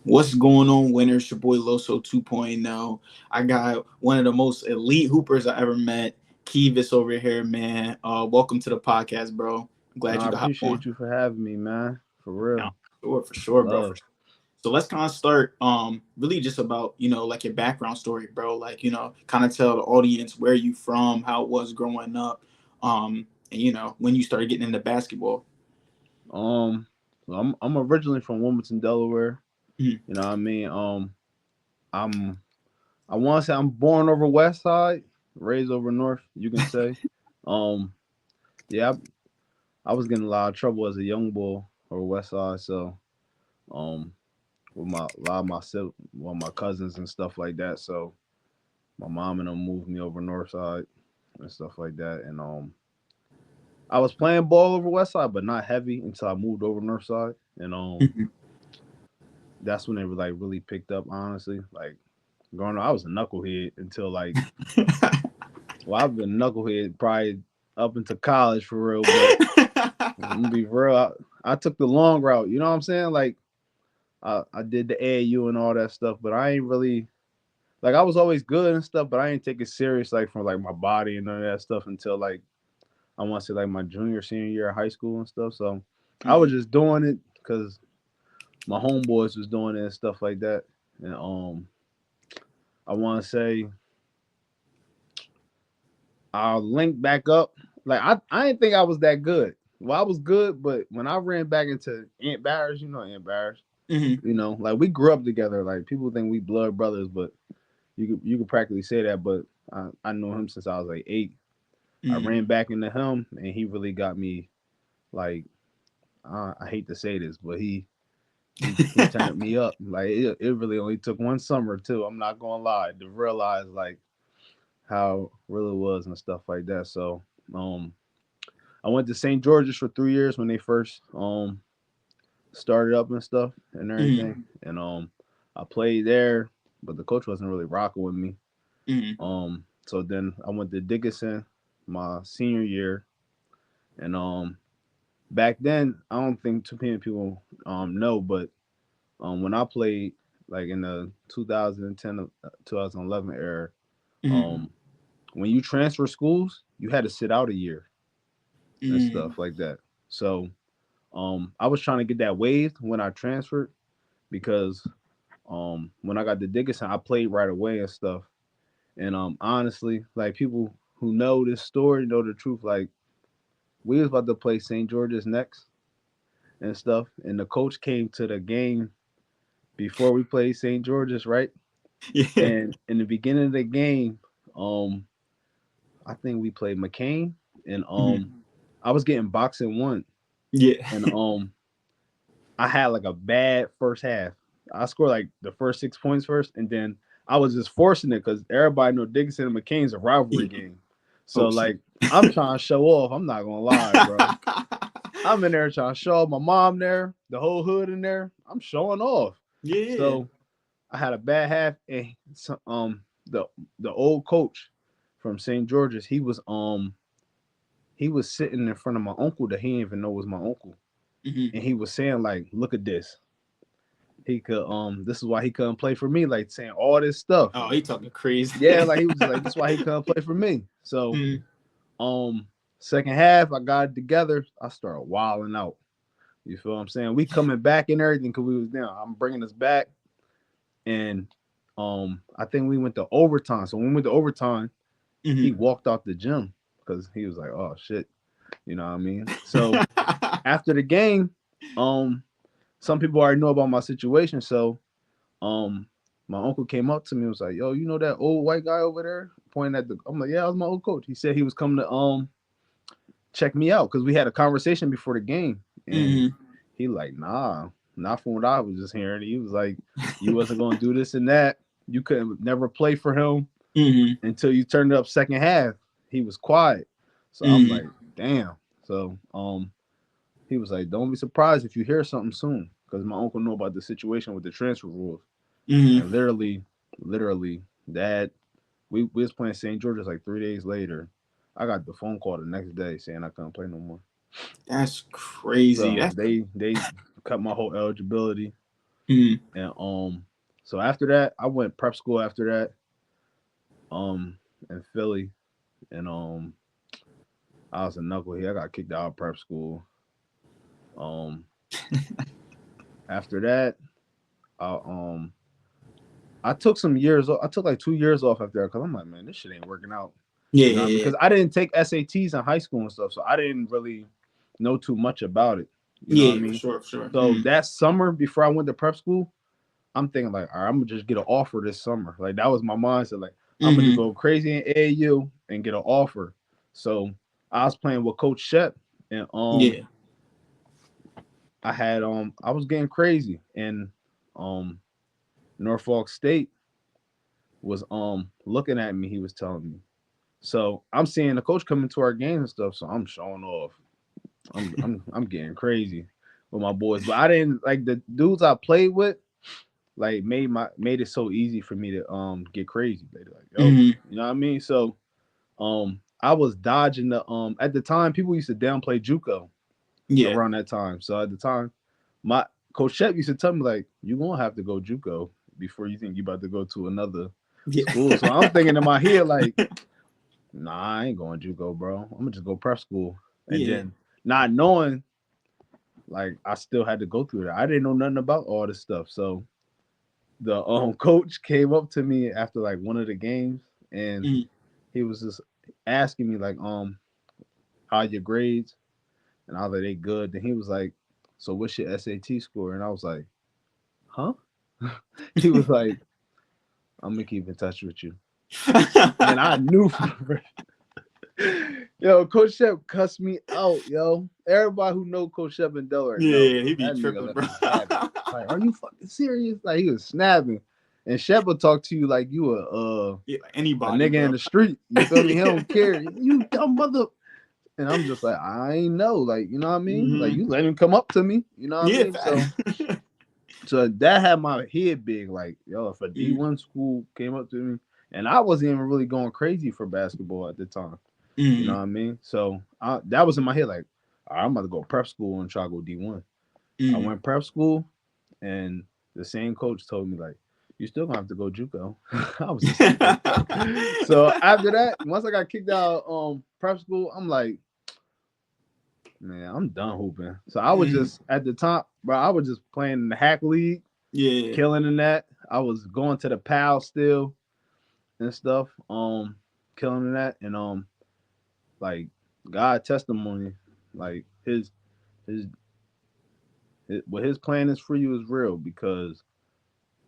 What's going on, winner? It's your boy Loso 2.0. I got one of the most elite hoopers I ever met, Kevis over here, man. Welcome to the podcast, bro. I'm No, glad you I could hop on. appreciate you for having me, man. For Yeah, real. for sure, bro. For Love. sure. So let's kind of start, really just about like your background story, bro. Like kind of tell the audience where you from, how it was growing up, and when you started getting into basketball. Um, I'm originally from Wilmington, Delaware. Mhm. You know what I mean? I'm I want to say I'm born over West Side, raised over North. You can say. Um, yeah, I was getting a lot of trouble as a young boy over West Side. So, um, with my a lot of my well, my cousins and stuff like that. So my mom and them moved me over North Side and stuff like that. And I was playing ball over West Side, but not heavy until I moved over North Side, and that's when it like really picked up. Honestly, like growing up, I was a knucklehead until like, well, I've been a knucklehead probably up into college for real. But I'm gonna be real, I took the long route. You know what I'm saying? Like I did the AAU and all that stuff, but I ain't really like I was always good and stuff, but I ain't take it serious like from like my body and none of that stuff until like I want to say like my junior senior year of high school and stuff. So I was Mhm. just doing it because my homeboys was doing it and stuff like that. And I want to say I'll link back up. Like I didn't think I was that good. Well, I was good, but when I ran back into Aunt Barris, you know Aunt Barris, Mhm. like we grew up together. Like people think we blood brothers, but you could practically say that. But I know him since I was like 8. I Mhm. ran back into him, and he really got me like I hate to say this, but he turned me up. Like it really only took one summer too. I'm not gonna lie to realize like how real it was and stuff like that. So um, I went to St. George's for 3 years when they first started up and stuff and Mhm. everything, and I played there, but the coach wasn't really rocking with me. Mhm. So then I went to Dickinson my senior year, and back then I don't think too many people know, but when I played like in the 2010 2011 era, Mhm. um, when you transfer schools, you had to sit out a year and Mhm. stuff like that. So I was trying to get that waived when I transferred because when I got to Dickinson, I played right away and stuff. And honestly, like people who know this story know the truth. Like we was about to play St. George's next and stuff, and the coach came to the game before we played St. George's, right? Yeah. And in the beginning of the game, um, I think we played McCain, and Mhm. I was getting boxing one, Yeah. and I had like a bad first half. I scored like the first 6 points first, and then I was just forcing it because everybody know Dickinson and McCain's a rivalry game. So Oh snap. like I'm trying to show off. I'm not gonna lie, bro. I'm in there trying to show off. My mom there, the whole hood in there. I'm showing off. Yeah. So I had a bad half, and the old coach from St. George's, he was sitting in front of my uncle that he didn't even know was my uncle, Mhm. and he was saying like, "Look at this. He could this is why he couldn't play for me." Like saying all this stuff. Oh, he talking crazy. Yeah, like he was just like, "This is why he couldn't play for me." So Mhm. um, second half, I got it together. I started wilding out. You feel what I'm saying? We coming back and everything because we was down. I'm bringing us back, and I think we went to overtime. So when we went to overtime, he Mhm. walked out the gym because he was like, "Oh shit," you know what I mean? So after the game, um, some people already know about my situation. So um, my uncle came up to me and was like, "Yo, you know that old white guy over there?" Pointing at the, I'm like, "Yeah, that was my old coach." He said he was coming to check me out because we had a conversation before the game, and Mhm. he like, "Nah, not from what I was just hearing." He was like, "You wasn't gonna do this and that. You couldn't never play for him Mhm. until you turned it up second half." He was quiet, so I'm like, Mhm. "Damn." So he was like, "Don't be surprised if you hear something soon," because my uncle knew about the situation with the transfer rules. Mhm. And literally, that we was playing St. George's like 3 days later. I got the phone call the next day saying I couldn't play no more. That's crazy. So That's they cut my whole eligibility. Mm. And so after that, I went prep school after that, in Philly. And I was a knucklehead. I got kicked out of prep school. Um After that, I I took some years off. I took like 2 years off after that because I'm like, man, this shit ain't working out. Yeah, You know what I mean? yeah, Because I didn't take SATs in high school and stuff, so I didn't really know too much about it. You know what I yeah, yeah, for mean? sure, for sure. So Mm. that summer before I went to prep school, I'm thinking like, all right, I'm gonna just get an offer this summer. Like that was my mindset. Like I'm gonna Mm-hmm. go crazy in AAU and get an offer. So I was playing with Coach Shep, and Yeah. I was getting crazy, and um Norfolk State was looking at me. He was telling me. So I'm seeing the coach coming to our games and stuff. So I'm showing off. I'm getting crazy with my boys. But I didn't like the dudes I played with. Like made it so easy for me to get crazy. They like, yo, Mm-hmm. you know what I mean? So I was dodging the at the time people used to downplay JUCO Yeah. around that time. So at the time, my coach Shep used to tell me like, you gonna have to go JUCO before you think you about to go to another Yeah. school. So I'm thinking in my head like, nah, I ain't going JUCO, bro. I'm gonna just go prep school. And Yeah. then not knowing, like I still had to go through that. I didn't know nothing about all this stuff. So the coach came up to me after like one of the games, and Mm. he was just asking me like, how are your grades? And I was like, they good. Then he was like, so what's your SAT score? And I was like, huh? He was like, I'm gonna keep in touch with you. And I knew yo, Coach Shep cussed me out, yo. Everybody who know Coach Shep in Delaware know Yeah, he be that nigga tripping, let bro. me have it. Like, are you fucking serious? Like he was snapping. And Shep will talk to you like you Yeah, a anybody, nigga in bro. the street. You feel me? He Yeah. don't care. You dumb mother. And I'm just like, I ain't know. Like, you know what I mean? Like Mm-hmm. you let him come up to me. You know what I Yeah, mean? fact. So that had my head big. Like, yo, if a Mm. D1 school came up to me, and I wasn't even really going crazy for basketball at the time. You know Mm. what I mean? So that was in my head, like, all right, I'm about to go prep school and try to go D1. I Mm. went prep school, and the same coach told me, like, you still gonna have to go JUCO. I was just like, the fuck. So after that, once I got kicked out prep school, I'm like, man, I'm done hooping. So I was Mm. just at the top, bro. I was just playing in the hack league, Yeah. killing in that. I was going to the PAL still and stuff, killing in that, and like God testimony, like his what his plan is for you is real because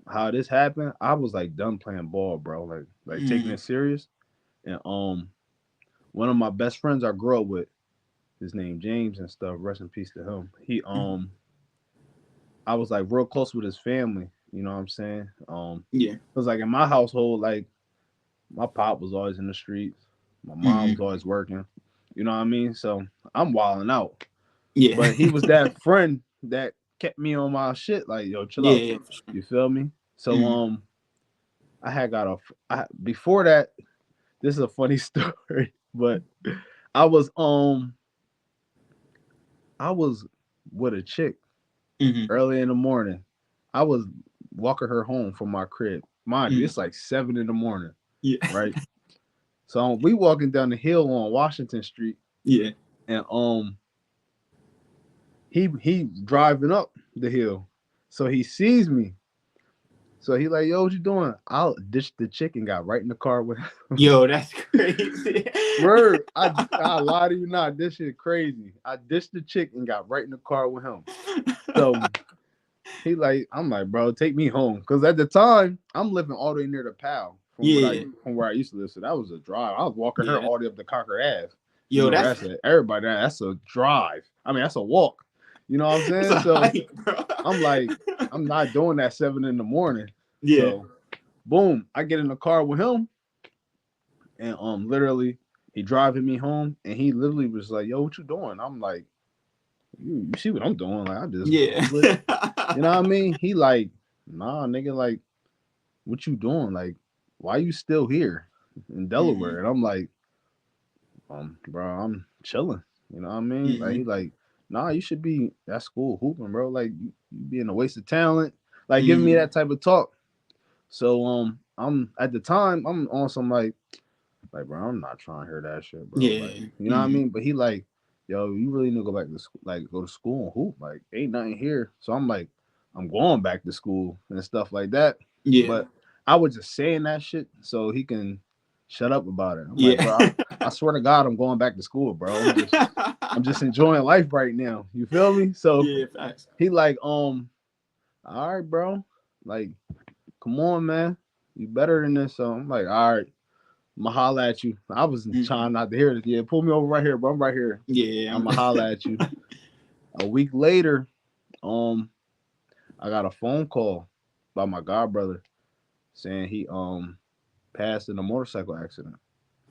how this happened, I was like done playing ball, bro. Like taking Mm. it serious. And one of my best friends I grew up with, his name James and stuff. Rest in peace to him. He Mm. I was like real close with his family. You know what I'm saying? Yeah. It was like in my household, like my pop was always in the streets, my mom was Mm. always working. You know what I mean? So I'm wilding out. Yeah. But he was that friend that kept me on my shit. Like, yo, chill Yeah, out. yeah, for sure. You feel me? So Mm. I had got a before that. This is a funny story, but I was um I was with a chick Mm-hmm. early in the morning. I was walking her home from my crib. Mind you, Mm. it's like 7 in the morning, Yeah. right? So we walking down the hill on Washington Street, Yeah. and he driving up the hill, so he sees me. So he like, yo, what you doing? I'll ditch the chick and got right in the car with him. Yo, that's crazy. Word, I lie to you not. This shit crazy. I ditched the chick and got right in the car with him. So he like, I'm like, bro, take me home. Cause at the time, I'm living all the way near the PAL Yeah. from where I used to live. So that was a drive. I was walking her Yeah. all the way up to Concord Ave. You Yo, know where that's that's at. Everybody, that's a drive. I mean, that's a walk. You know what I'm that's saying? a So hike, bro. I'm like, I'm not doing that 7 in the morning. Yeah. So boom, I get in the car with him, and literally he driving me home, and he literally was like, "Yo, what you doing?" I'm like, "You see what I'm doing? Like, I just Yeah. hooping." You know what I mean? He like, "Nah, nigga, like, what you doing? Like, why you still here in Mm-hmm. Delaware?" And I'm like, bro, I'm chilling. You know what I mean? Like, Mm-hmm. he like, nah, you should be at school hooping, bro. Like, you being a waste of talent. like giving me Mm. that type of talk. So I'm at the time I'm on some like, bro, I'm not trying to hear that shit, bro. Like, Yeah. you know what I Mm. mean? But he like, yo, you really need to go back to school, like go to school and hoop. Like, ain't nothing here. So I'm like, I'm going back to school and stuff like that. Yeah. But I was just saying that shit so he can shut up about it. I'm like, Yeah. bro, I swear to God, I'm going back to school, bro. I'm just enjoying life right now. You feel me? So Yeah, facts. he like, all right, bro. Like, come on, man. You better than this. So I'm like, all right. I'ma holla at you. I was Mm. trying not to hear this. Yeah, pull me over right here, bro. I'm right here. Yeah. I'ma holla at you. A week later, um, I got a phone call by my godbrother saying he passed in a motorcycle accident.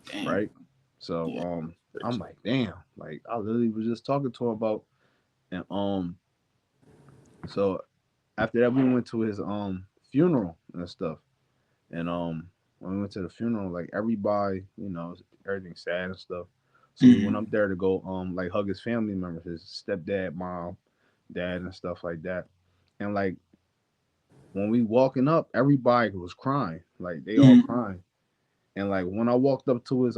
Dang. Right. So Yeah. I'm like, damn. Like I literally was just talking to him about and so after that we went to his funeral and stuff. And when we went to the funeral, like everybody, everything sad and stuff. So we went Mm. up there to go like hug his family members, his stepdad, mom, dad, and stuff like that. And like when we walking up, everybody was crying. Like they all Mm. crying. And like when I walked up to his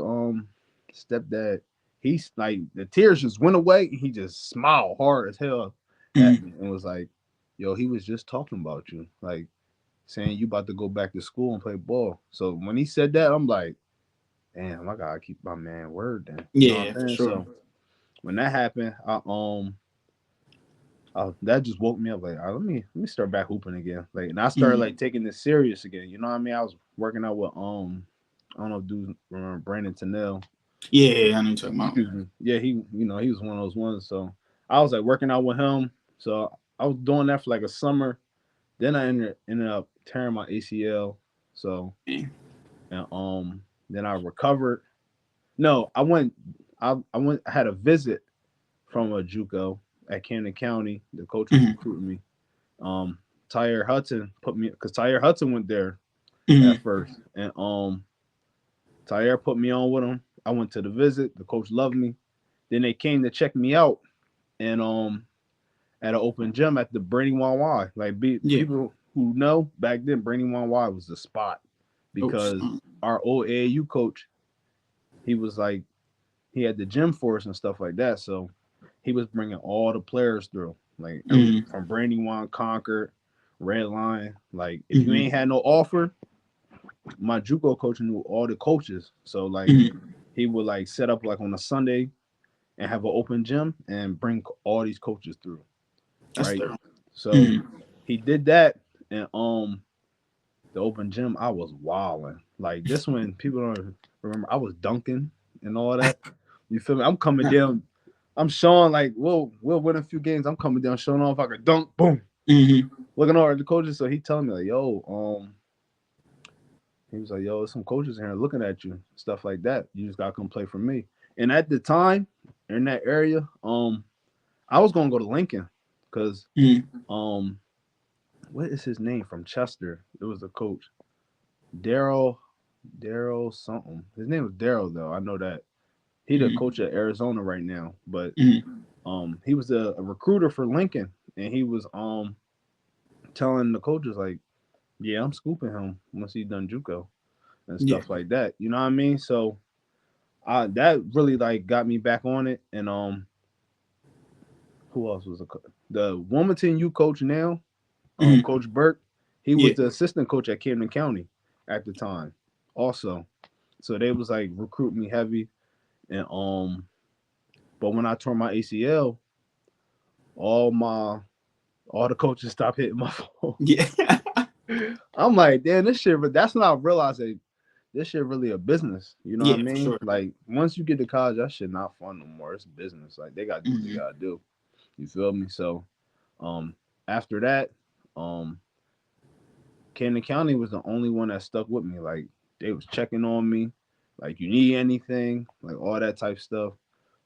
stepdad, he's like the tears just went away and he just smiled hard as hell at Mm. me and was like, yo, he was just talking about you. Like saying you about to go back to school and play ball. So when he said that, I'm like, damn, I gotta keep my man word then. You know what Yeah, I'm for saying? sure. So when that happened, that just woke me up. Like, let me start back hooping again. Like, and I started Mm. like taking this serious again. You know what I mean? I was working out with I don't know if dudes remember Brandon Tennell. Yeah, I know what you're talking about. Excuse me. Yeah, he was one of those ones. So I was like working out with him. So I was doing that for like a summer. Then I ended up tearing my ACL. So Dang. and then I recovered. No, I had a visit from a JUCO at Camden County. The coach was Mm. recruiting me. Um Tyre Hudson put me because Tyre Hudson went there at Mm. first. And Tyre put me on with him. I went to the visit. The coach loved me. Then they came to check me out and at an open gym at the Brandywine Y. Like Yeah. people who know back then Brandywine Y was the spot Oh, because our old AAU coach, he was like he had the gym for us and stuff like that. So he was bringing all the players through, like every mm. from Brandywine, Concord, Red Line. Like if you Mm. ain't had no offer, my JUCO coach knew all the coaches. So like Mm. he would like set up like on a Sunday and have an open gym and bring all these coaches through, That's right? thorough. So Mm. he did that and the open gym I was wilding. Like this one people don't remember I was dunking and all that. You feel me? I'm coming down. I'm showing like we'll win a few games. I'm coming down showing off I could dunk. Boom. Mm. Looking over at the coaches, so he telling me like, yo, he was like, yo, there's some coaches in here looking at you, stuff like that. You just gotta come play for me. And at the time, in that area, I was gonna go to Lincoln, cause Mm. um, what is his name from Chester? It was the coach, Daryl, Daryl something. His name was Daryl though. I know that he the Mm. coach at Arizona right now, but Mm. he was a recruiter for Lincoln, and he was telling the coaches like, yeah, I'm scooping him once he's done JUCO and Yeah. stuff like that. You know what I mean? So that really like got me back on it. And who else was the Wilmington U coach now? Mm. Coach Burke. He was Yeah. the assistant coach at Camden County at the time, also. So they was like recruiting me heavy, and but when I tore my ACL, all my all the coaches stopped hitting my phone. Yeah. I'm like, damn, this shit. But that's when I realized that this shit really a business. You know what I Yeah, for mean? sure. Like once you get to college, that shit not fun no more. It's business. Like they gotta do what they Mm. gotta do. You feel me? So um after that, um Camden County was the only one that stuck with me. Like they was checking on me, like you need anything, like all that type stuff.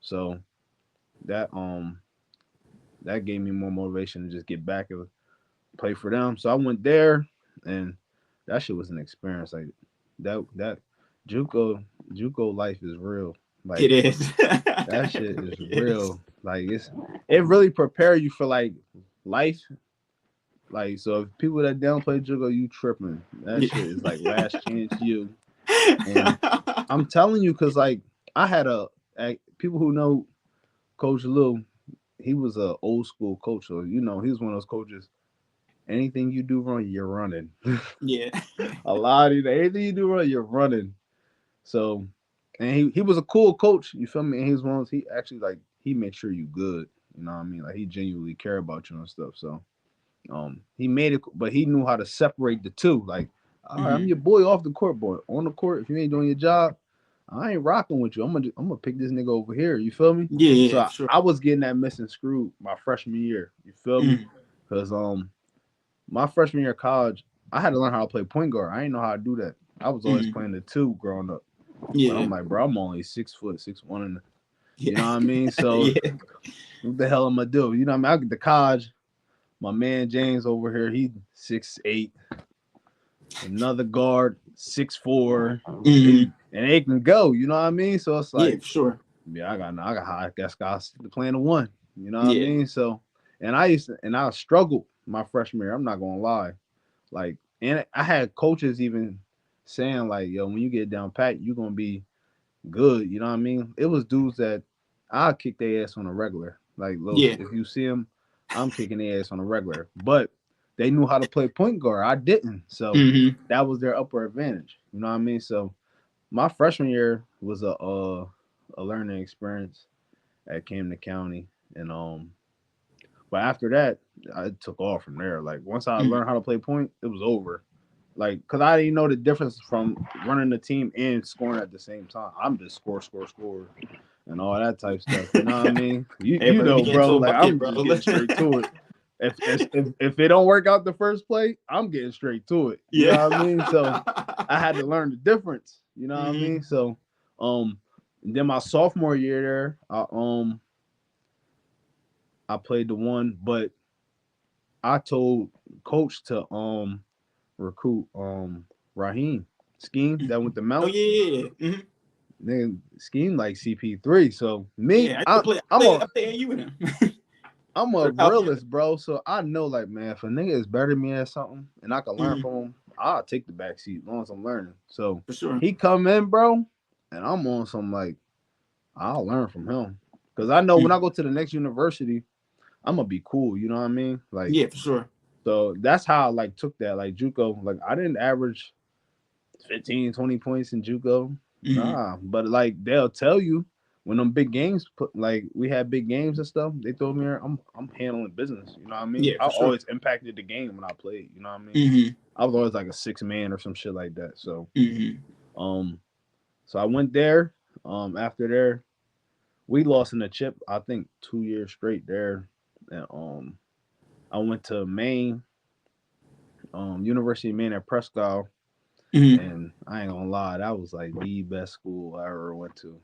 So that that gave me more motivation to just get back and play for them. So I went there, and that shit was an experience. Like that JUCO JUCO life is real. It Like is. that shit is It is. real. Like it really prepare you for like life Like, so if people that downplay Juco, you tripping. That Yeah. shit is like last chance you. And I'm telling you, cause like I had people who know Coach Lou, he was a old school coach. So he was one of those coaches. Anything you do wrong, you're running. Yeah. A lot of anything you do wrong, you're running. So, and he was a cool coach. You feel me? And he was one of those, he actually like he made sure you good. You know what I mean? Like he genuinely care about you and stuff. So he made it, but he knew how to separate the two. Like, all right, I'm Hmm. your boy off the court, boy. On the court, if you ain't doing your job, I ain't rocking with you. I'm gonna pick this nigga over here. You feel me? Yeah, So yeah, I, for sure. I was getting that missing screw my freshman year. You feel me? Hmm. Because my freshman year of college, I had to learn how to play point guard. I didn't know how to do that. I was always Hmm. playing the two growing up, but Yeah, I'm like, bro, I'm only 6 foot, 6'1", and you yeah, know what I mean. So yeah. what the hell am I do? You know what I mean? I get to college. My man James over here, he 6'8". Another guard 6'4". They Hmm. and they can go. You know what I mean? So it's Yeah, like, for sure. yeah, I got high. I guess guys playing the one. You know what I Yeah. mean? So, and I struggled my freshman year. I'm not gonna lie. Like, and I had coaches even saying like, yo, when you get down pat, you're gonna be good. You know what I mean? It was dudes that I'll kick their ass on a regular. Like, Los, Yeah. if you see them, I'm kicking their ass on a regular. But they knew how to play point guard. I didn't. So Hmm. that was their upper advantage. You know what I mean? So my freshman year was a learning experience at Camden County, and but after that, I took off from there. Like once I Hmm. learned how to play point, it was over. Like, cause I didn't know the difference from running the team and scoring at the same time. I'm just score, score, score, and all that type stuff. You know what I mean? You Everybody be know, getting bro. to a Like bucket, I'm bro. just getting straight to it. If it don't work out the first play, I'm getting straight to it. You know Yeah. what I mean? So I had to learn the difference. You know what I Hmm. mean? So then my sophomore year there, I played the one, but I told coach to recruit Raheem Scheme that went to Oh Mount. yeah, yeah, yeah. Hmm. Then Scheme like CP3. So me, Yeah, I used to play. I'm a I play AU with him. I'm a For California. realist, bro. So I know, like, man, if a nigga is better than me at something and I can learn Hmm. from him, I'll take the back seat as long as I'm learning. So For sure. he come in, bro, and I'm on some like I'll learn from him because I know when I Mhm. go to the next university, I'm gonna be cool. You know what I mean? Like, Yeah, for sure. so that's how I like took that. Like JUCO, like I didn't average 15, 20 points in JUCO. Hmm. Nah, but like they'll tell you when them big games put like we had big games and stuff, they told me I'm handling business. You know what I mean? Yeah, I for sure. always impacted the game when I played, you know what I mean? Hmm. I was always like a six man or some shit like that. Hmm. Um so I went there. After there, we lost in the chip, I think 2 years straight there. And I went to Maine, University of Maine at Prescott. Hmm. And I ain't gonna lie, that was like the best school I ever went to.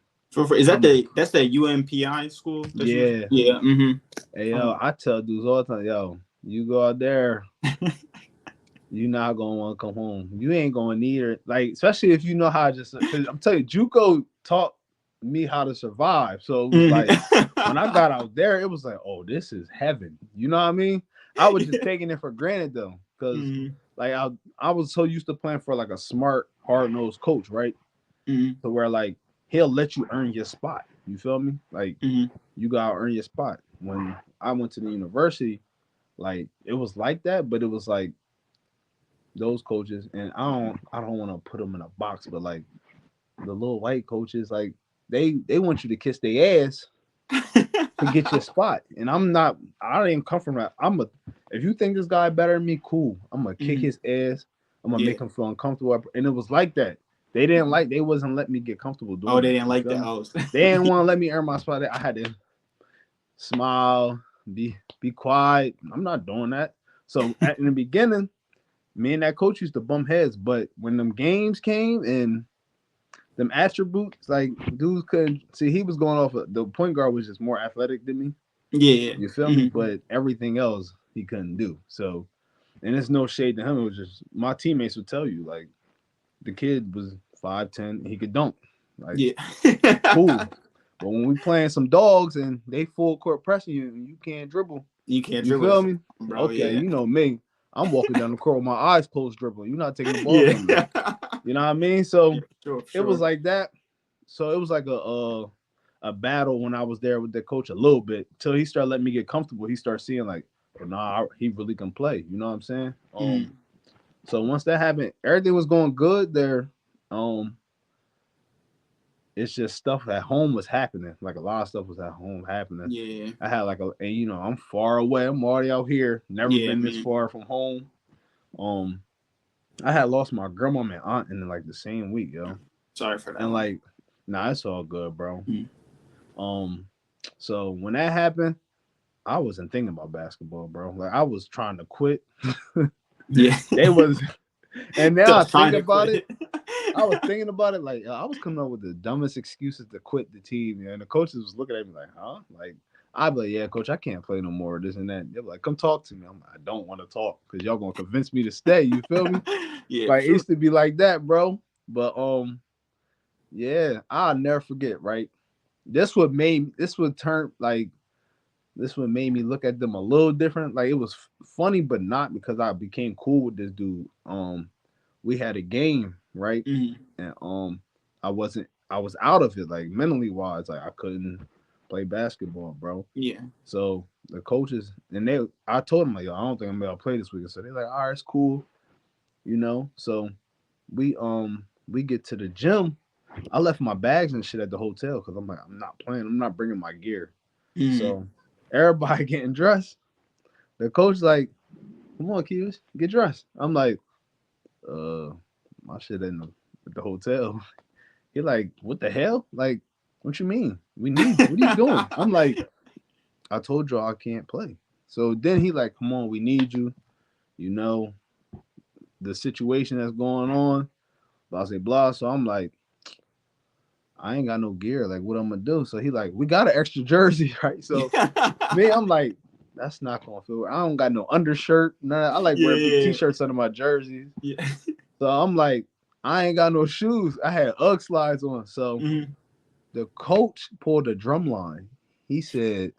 Is that I'm that's the UMPI school that you was? Yeah. Yeah. Hmm. Hey Oh yo, my. I tell dudes all the time, yo, you go out there, you not gonna want to come home. You ain't gonna need it, like especially if you know how to just. Because I'm telling you, JUCO taught me how to survive. So it was Hmm. like when I got out there, it was like, oh, this is heaven. You know what I mean? I was just taking it for granted though, because Hmm. like I was so used to playing for like a smart, hard nosed coach, right? Hmm. So where like he'll let you earn your spot. You feel me? Like Hmm. you gotta earn your spot. When I went to the university, like it was like that, but it was like those coaches, and I don't want to put them in a box, but like the little white coaches, like they want you to kiss their ass to get your spot. And I didn't come from that. If you think this guy better than me, cool. I'm gonna kick Hmm. his ass. I'm gonna Yeah. make him feel uncomfortable. And it was like that. They wasn't letting me get comfortable Oh, doing they that. didn't You like feel that. me? Oh. They didn't want to let me earn my spot. I had to smile, be quiet. I'm not doing that. So in the beginning, me and that coach used to bump heads. But when them games came and them attributes, like dudes couldn't see, he was going off of the point guard was just more athletic than me. Yeah. You feel me? Hmm. But everything else he couldn't do. So, and it's no shade to him. It was just my teammates would tell you like the kid was 5'10", he could dunk. Like Yeah. cool. But when we playing some dogs and they full court pressing you and you can't dribble, You can't you dribble, feel me? bro. Okay, Yeah. you know me. I'm walking down the court with my eyes closed, dribbling. You're not taking the ball Yeah. from me. You know what I mean? So Yeah, sure, it was sure. like that. So it was like a battle when I was there with the coach a little bit till he started letting me get comfortable. He started seeing like, oh, nah, he really can play. You know what I'm saying? Mm, So once that happened, everything was going good there. Um, it's just stuff at home was happening. Like a lot of stuff was at home happening. yeah. I had like and I'm far away. I'm already out here. Never Yeah, been this man. far from home. Um, I had lost my grandma and aunt in like the same week, yo. Sorry for that, And man. like, nah, it's all good, bro. Mm, Um, so when that happened, I wasn't thinking about basketball, bro. Like I was trying to quit. yeah. They was, and now I Just think trying to about quit. it. I was thinking about it. Like I was coming up with the dumbest excuses to quit the team, and the coaches was looking at me like, "Huh?" Like I'd be like, "Yeah, coach, I can't play no more. This and that." They're like, "Come talk to me." I'm like, "I don't want to talk because y'all gonna convince me to stay." You feel me? Yeah, Like it sure. used to be like that, bro. But yeah, I'll never forget. Right, this would turn like this would made me look at them a little different. Like it was funny, but not because I became cool with this dude. We had a game, right? Mm, And I was out of it, like mentally wise, like I couldn't play basketball, bro. yeah. So the coaches and I told them like, yo, I don't think I'm gonna play this weekend. So they're like, all right, it's cool, you know. So we get to the gym. I left my bags and shit at the hotel because I'm like, I'm not playing. I'm not bringing my gear. Mm, So everybody getting dressed. The coach like, come on, Kevis, get dressed. I'm like, uh, my shit at the hotel. He like, what the hell? Like, what you mean? We need you. What are you doing? I'm like, I told you I can't play. So then he like, come on, we need you. You know the situation that's going on. Blah say blah. So I'm like, I ain't got no gear. Like, what I'm gonna do? So he like, we got an extra jersey, right? So me, I'm like, that's not gonna feel. I don't got no undershirt. Nah, I like wearing big yeah. t-shirts under my jerseys. Yeah. So I'm like, I ain't got no shoes. I had UGG slides on. So Mm, the coach pulled a drum line. He said,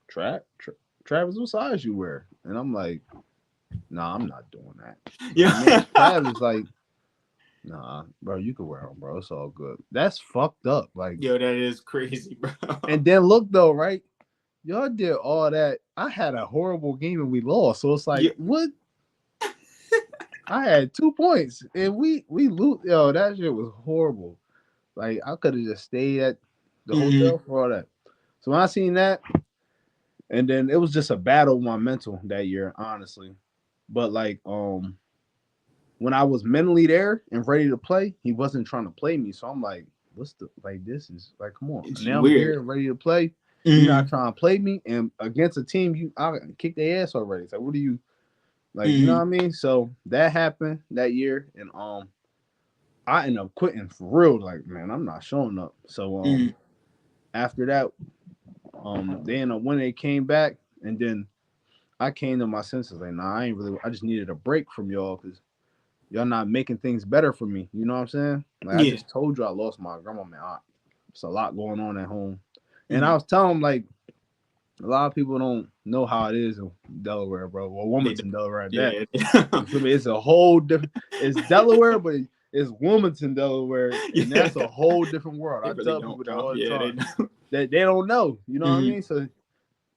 Travis, what size you wear? And I'm like, nah, I'm not doing that. So me and yeah. Travis like, nah, bro, you can wear them, bro. It's all good. That's fucked up. Like, Yo, that is crazy, bro. and then look though, right? Y'all did all that. I had a horrible game and we lost. So it's like, Yeah. what? I had 2 points and we lose. Yo, that shit was horrible. Like I could have just stayed at the Mm, hotel for all that. So when I seen that, and then it was just a battle with my mental that year, honestly. But like when I was mentally there and ready to play, he wasn't trying to play me. So I'm like, what's the like this is like come on. it's Now I'm weird. here ready to play. You're not Mm, trying to play me and against a team I kicked their ass already. So what do you like, you know what I mm, mean? So that happened that year and I ended up quitting for real. Like, man, I'm not showing up. So mm. after that, they ended up when they came back and then I came to my senses like, nah, I ain't really. I just needed a break from y'all because y'all not making things better for me. You know what I'm saying? Like I Yeah. just told you, I lost my grandma and aunt. It's a lot going on at home, and I Mm. was telling them like a lot of people don't know how it is in Delaware, bro. Well, They Wilmington, don't. Delaware, at that. Yeah. You feel me? It's a whole different. It's Delaware, but it's Wilmington, Delaware, and Yeah. that's a whole different world. They I really tell don't, people that bro. all the Yeah, they time. don't. That they don't know. You know what I Mm. mean? So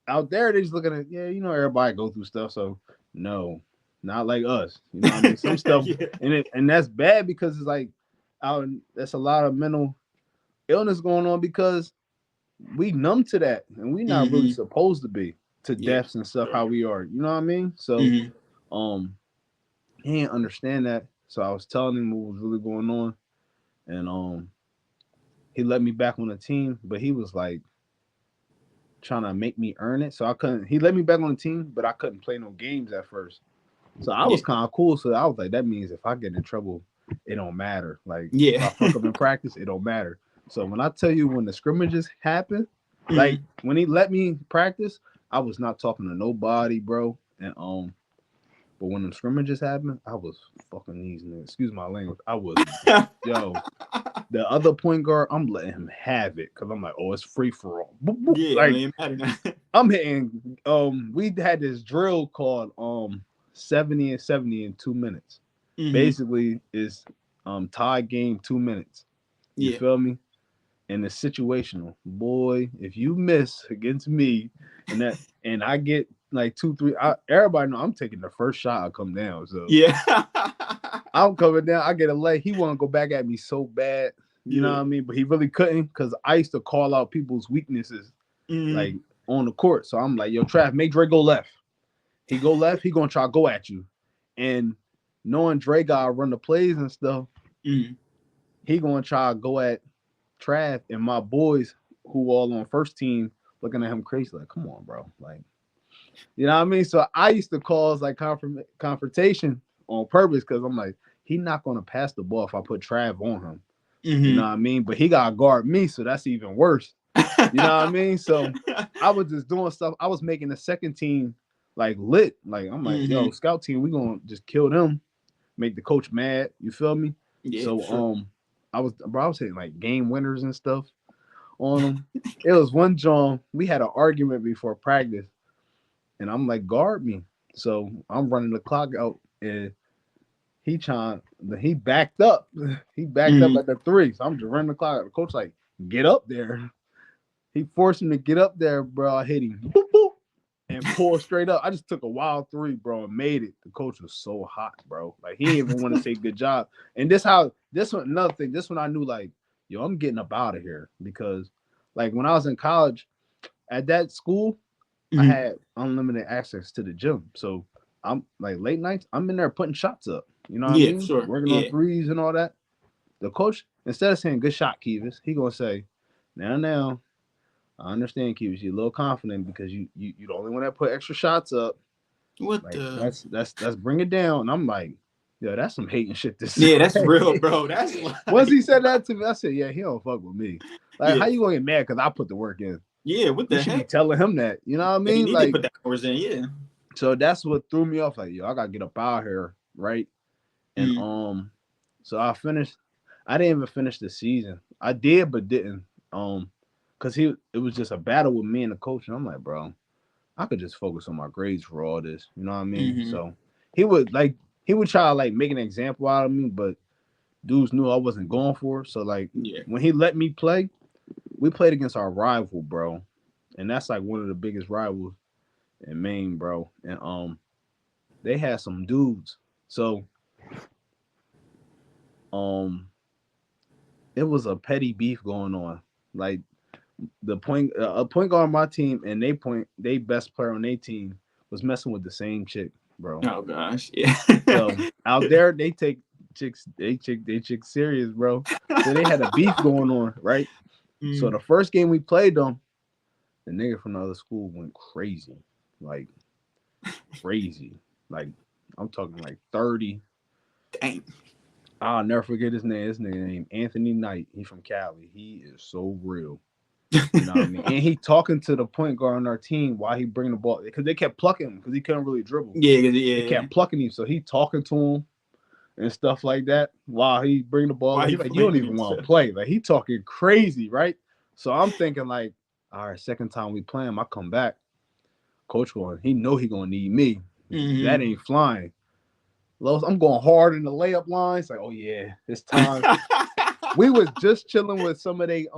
out there they just looking at yeah, you know everybody go through stuff. So no, not like us. You know what I mean? Some stuff Yeah. and that's bad because it's like out that's a lot of mental illness going on because we numb to that and we not really Mm-hmm. supposed to be to Yeah. deaths and stuff Sure. how we are. You know what I mean? So Mm-hmm. um he didn't understand that. So I was telling him what was really going on and he let me back on the team, but he was like trying to make me earn it. So I couldn't he let me back on the team, but I couldn't play no games at first. So I was Yeah. kind of cool. So I was like, that means if I get in trouble, it don't matter. Like if Yeah. I fuck up in practice, it don't matter. So when I tell you when the scrimmages happen, like Mm. when he let me practice, I was not talking to nobody, bro. And But when them scrimmages happened, I was fucking these niggas. Excuse my language. I was, yo, the other point guard, I'm letting him have it because I'm like, oh, it's free for all. Boop, boop. Yeah, it don't Like even matter now. I'm hitting. We had this drill called 70 and 70 in 2 minutes. Hmm. Basically, is tie game 2 minutes. You Yeah. feel me? And it's situational. Boy, if you miss against me and I get like two, three, everybody know I'm taking the first shot I come down. So Yeah. I'm coming down. I get a leg. He want to go back at me so bad. You know Yeah. what I mean? But he really couldn't because I used to call out people's weaknesses like Hmm. on the court. So I'm like, yo, Trav, make Dre go left. He go left, he gonna try to go at you. And knowing Dre gotta run the plays and stuff, Hmm. he gonna try to go at Trav and my boys who all on first team looking at him crazy, like, come on, bro. Like, you know what I mean? So I used to cause like confrontation on purpose because I'm like, he not gonna pass the ball if I put Trav on him. You know Hmm. what I mean? But he gotta guard me, so that's even worse. You know what I mean? So I was just doing stuff. I was making the second team like lit. Like I'm like, yo, Hmm. scout team, we gonna just kill them, make the coach mad. You feel me? Yeah, So for sure. I was hitting like game winners and stuff on them. It was one John. We had an argument before practice, and I'm like, guard me. So I'm running the clock out, and he backed up. He backed up Hmm. at the three. So I'm just running the clock out. The coach like, get up there. He forced him to get up there, bro. I hit him. Boop, boop, and pull straight up. I just took a wild three, bro, and made it. The coach was so hot, bro. Like he didn't even want to say good job. And this one another thing. This one I knew like, yo, I'm getting up out of here because like when I was in college at that school, I Hmm. had unlimited access to the gym. So I'm like late nights, I'm in there putting shots up. You know what I Yeah, for mean? sure. Working on Yeah. threes and all that. The coach, instead of saying good shot, Kevis, he gonna say, now, I understand, Kevis, you're a little confident because you the only one that put extra shots up. What Like the? that's bring it down. And I'm like, yo, that's some hating shit to say. Yeah, that's real, bro. That's Once like, he said that to me, I said, yeah, he don't fuck with me. Like, yeah, how you gonna get mad because I put the work in? yeah. What You the should be heck? telling him that. You know what I Yeah, he mean? need to Like, put the hours in. Yeah. so that's what threw me off. Like, yo, I gotta get up out here, right? And Mm. so I finished. I didn't even finish the season. I did, but didn't. Cause it was just a battle with me and the coach, and I'm like, bro, I could just focus on my grades for all this. You know what I mean? Hmm. So he would like he would try to like make an example out of me, but dudes knew I wasn't going for it. So like Yeah. when he let me play, we played against our rival, bro. And that's like one of the biggest rivals in Maine, bro. And they had some dudes. So um it was a petty beef going on. Like a point guard on my team and they best player on their team was messing with the same chick, bro. Oh gosh. Yeah. So out there they take they chicks serious, bro. So they had a beef going on, right? So Mm. the first game we played them, the nigga from the other school went crazy, like crazy, like I'm talking like 30. Dang. I'll never forget his name. His name named Anthony Knight. He's from Cali. He is so real. You know what I mean? And he talking to the point guard on our team while he bring the ball because they kept plucking him because he couldn't really dribble. Yeah. They Yeah. kept plucking him, so he talking to him and stuff like that while he bring the ball. Why Like he he's like, you don't playing even want to himself? play. Like he talking crazy, right? So I'm thinking like, all right, second time we play him, I come back. Coach going, he know he gonna need me. That Hmm. ain't flying. Los, I'm going hard in the layup lines. Like, oh yeah, it's time. We was just chilling with some of the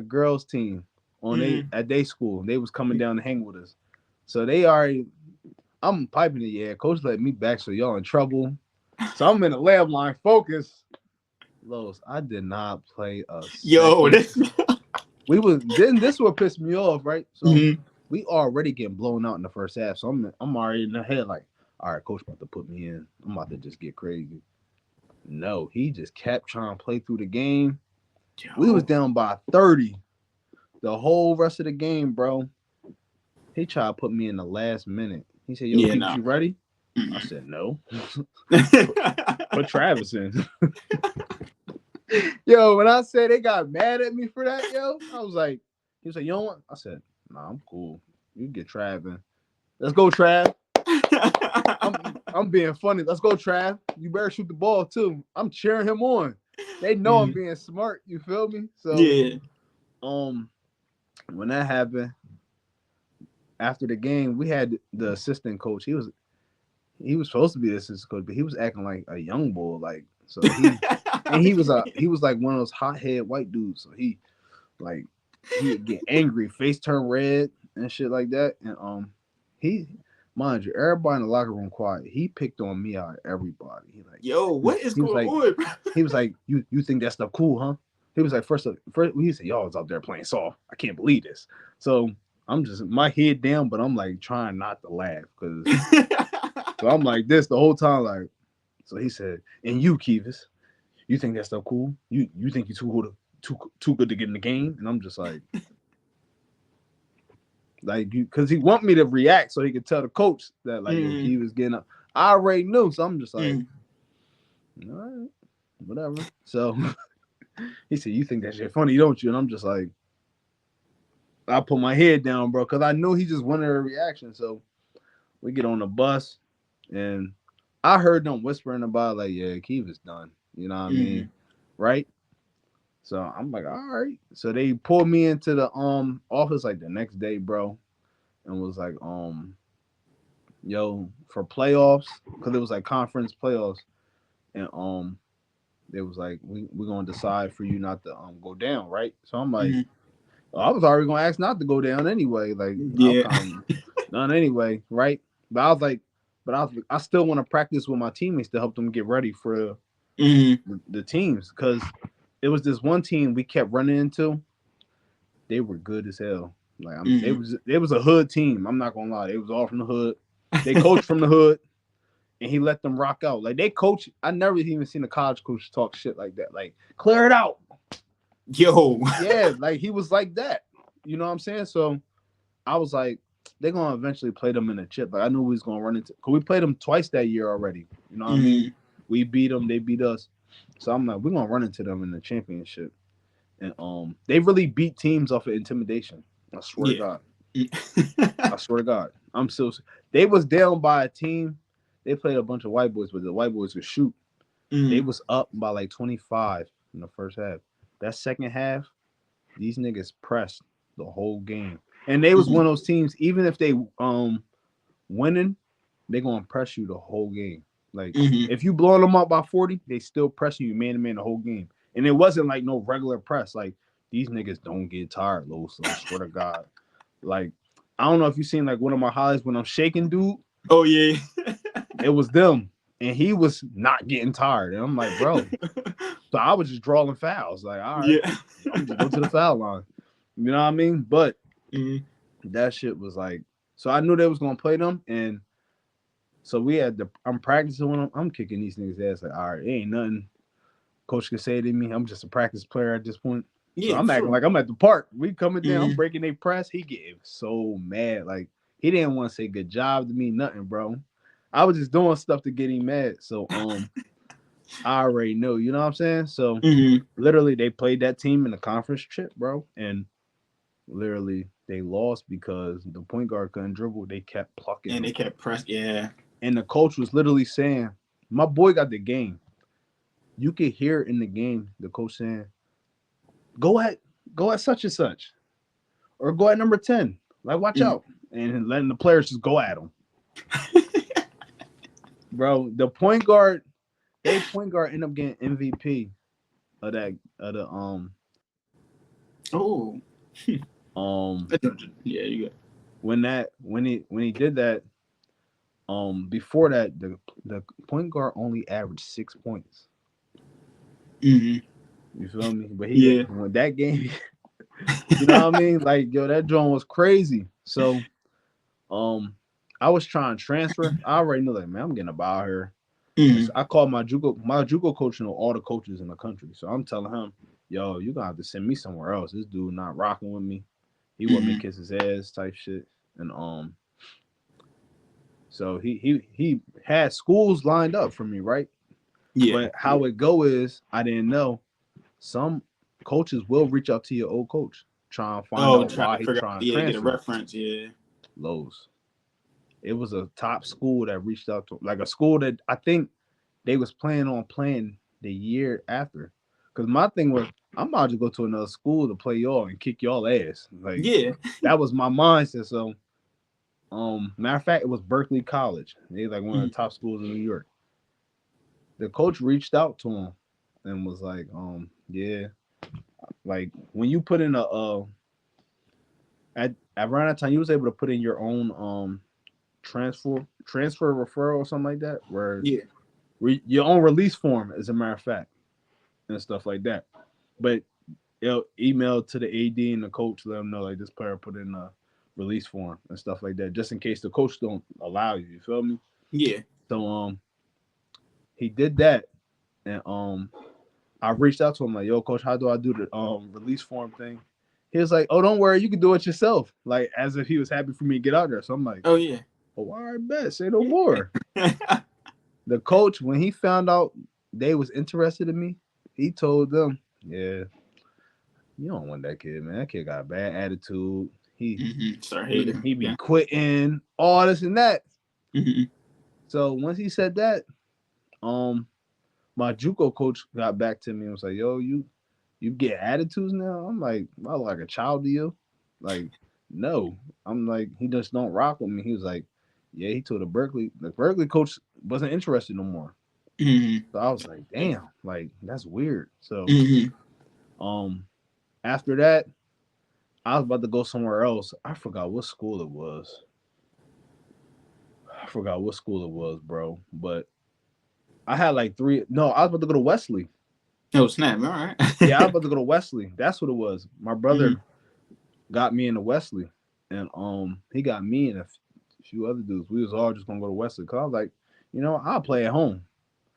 girls team on they Hmm. at their school. They was coming down to hang with us. So they already I'm piping it, yeah. Coach let me back, so y'all in trouble. So I'm in the lab line focus. Los, I did not play a Yo, second. this. We was then this what pissed me off, right? So Hmm. we already getting blown out in the first half. So I'm already in the head like, all right, coach about to put me in. I'm about to just get crazy. No, he just kept trying to play through the game. We was Yo. down by 30 the whole rest of the game, bro. He tried to put me in the last minute. He said, yo, Yeah. keep No. you ready? I Mm. said, no. Put Travis in. Yo, when I said they got mad at me for that, yo, I was like, he was like, you don't want? I said, nah, I'm cool. You get Trav in. Let's go, Trav. I'm being funny. Let's go, Trav. You better shoot the ball too. I'm cheering him on. They know I'm Mm. being smart. You feel me? So, Yeah. um, when that happened, after the game, we had the assistant coach. He was supposed to be the assistant coach, but he was acting like a young bull. Like so and What you he mean? was like one of those hothead white dudes. So like he get angry, face turn red and shit like that. And he mind you, everybody in the locker room quiet. He picked on me out of everybody. Yo, what is He was going like on, bro? he was like you think that stuff cool, huh? He was like first he said y'all was out there playing soft. I can't believe this. So I'm just my head down, but I'm like trying not to laugh because so I'm like this the whole time like. So he said, and you, Kevis, you think that stuff cool? You think you too good to get in the game? And I'm just like you because he want me to react so he could tell the coach that like yo Mm, Kevis getting up. I already knew, so I'm just like, mm. all right, whatever. So he said, you think that shit funny, don't you? And I'm just like, I put my head down, bro, because I knew he just wanted a reaction. So we get on the bus and I heard them whispering about like, yeah, Kevis done. You know what I mean? Mhm, Right? So I'm like, all right. So they pulled me into the office like the next day, bro, and was like, yo, for playoffs, because it was like conference playoffs, and it was like we're gonna decide for you not to go down, right? So I'm like, mhm. well, I was already gonna ask not to go down anyway. Like I'll Yeah. kind of done anyway, right? But I was like, I still want to practice with my teammates to help them get ready for Mhm, the teams because it was this one team we kept running into. They were good as hell. Like mhm. they was a hood team. I'm not gonna lie, they was all from the hood. They coached from the hood, and he let them rock out. Like they coach. I never even seen a college coach talk shit like that. Like clear it out. Yo. Yeah, like he was like that. You know what I'm saying? So I was like, they're gonna eventually play them in a chip. Like I knew we was gonna run into because we played them twice that year already. You know what I mean? Mhm. We beat them, they beat us. So I'm like, we're gonna run into them in the championship. And they really beat teams off of intimidation. I swear to Yeah. God. Mm. I swear to God. I'm still they was down by a team. They played a bunch of white boys, but the white boys could shoot. They Mhm, was up by like 25 in the first half. That second half, these niggas pressed the whole game. And they was mhm, one of those teams, even if they winning, they gonna press you the whole game. Like mhm, if you blowing them up by 40, they still pressing you man to man the whole game. And it wasn't like no regular press. Like these niggas don't get tired, Los. I swear to God. Like I don't know if you seen like one of my highlights when I'm shaking, dude. oh yeah. It was them, and he was not getting tired. And I'm like, bro. So I was just drawing fouls. Like, all right, Yeah. I'm just go to the foul line. You know what I mean? But Mhm, that shit was like, so I knew they was gonna play them, and so we had the. I'm practicing with them. I'm kicking these niggas ass. Like, all right, it ain't nothing coach can say to me. I'm just a practice player at this point. So yeah, I'm for acting sure. like I'm at the park. We coming down. I'm Mhm. breaking their press. He getting so mad. Like he didn't want to say good job to me. Nothing, bro. I was just doing stuff to get him mad. So I already know. You know what I'm saying? So Mhm. literally, they played that team in the conference chip, bro, and literally they lost because the point guard couldn't dribble. They kept plucking And him, they kept press. Yeah. and the coach was literally saying, "My boy got the game." You could hear in the game the coach saying, "Go at such and such, or go at number 10. Like watch Mhm. out," and letting the players just go at him, bro. The point guard, they point guard end up getting MVP of that of the Oh. um Yeah, you got. when he did that. Before that, the point guard only averaged 6 points. Mhm. You feel me? But he Yeah. when that game, you know what I mean? Like yo, that drone was crazy. So um, I was trying to transfer. I already knew like man, I'm getting about here. And so Mhm. I called my JUCO coach know all the coaches in the country. So I'm telling him, yo, you gonna have to send me somewhere else. This dude not rocking with me. He want me to Mhm. kiss his ass type shit. And so he had schools lined up for me, right? Yeah. But Yeah. how it go is I didn't know some coaches will reach out to your old coach, try and find Oh, out trying why to he figure out. trying to Yeah, get a transfer. reference. Yeah. Lowe's. it was a top school that reached out to, like a school that I think they was planning on playing the year after. Cause my thing was, I'm about to go to another school to play y'all and kick y'all ass. Like Yeah. that was my mindset. So, matter of fact, it was Berkeley College. They like one of Mhm. the top schools in New York. The coach reached out to him and was like, yeah, like when you put in a at around that time you was able to put in your own transfer referral or something like that, where Yeah. your own release form, as a matter of fact, and stuff like that. But it'll email to the AD and the coach, let them know like this player put in a release form and stuff like that, just in case the coach don't allow you. You feel me? Yeah. So he did that, and I reached out to him like, "Yo, coach, how do I do the release form thing?" He was like, "Oh, don't worry, you can do it yourself." Like as if he was happy for me to get out there. So I'm like, Oh yeah. "Oh, all right, bet, say no Yeah. more." The coach, when he found out they was interested in me, he told them, "Yeah, you don't want that kid, man. That kid got a bad attitude. He Start he hating. he be Yeah. quitting, all this and that." Hmm. So once he said that, um, my JUCO coach got back to me and was like, "Yo, you get attitudes now?" I'm like, "Am I like a child to you?" Like, no. I'm like, he just don't rock with me. He was like, "Yeah." He told the Berkeley coach wasn't interested no more. Hmm. So I was like, "Damn, like that's weird." So Hmm. um, after that, I was about to go somewhere else. I forgot what school it was. I forgot what school it was, bro. But I had like three. No, I was about to go to Wesley. Oh snap! All right. Yeah, I was about to go to Wesley. That's what it was. My Hmm. brother got me into Wesley, and he got me and a few other dudes. We was all just gonna go to Wesley. Cause I was like, I'll play at home.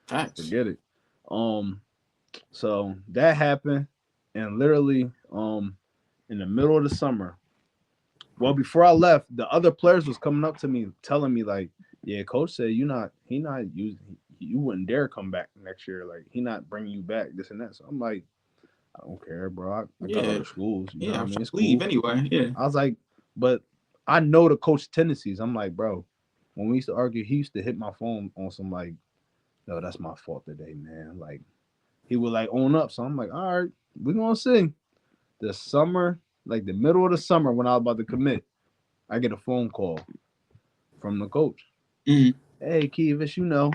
Facts. Forget it. Um, so that happened, and literally, in the middle of the summer. Well, before I left, the other players was coming up to me, telling me like, "Yeah, coach said he not using, you wouldn't dare come back next year. Like he not bringing you back, this and that." So I'm like, I don't care, bro. I got Yeah. other schools. You know Yeah. what I I'm mean? trying It's to leave cool. anyway. Yeah. I was like, but I know the coach tendencies. I'm like, bro, when we used to argue, he used to hit my phone on some like, no, that's my fault today, man. Like he would like own up. So I'm like, all right, we're gonna see. The summer, like the middle of the summer when I was about to commit, I get a phone call from the coach. Hmm. Hey, Kevis,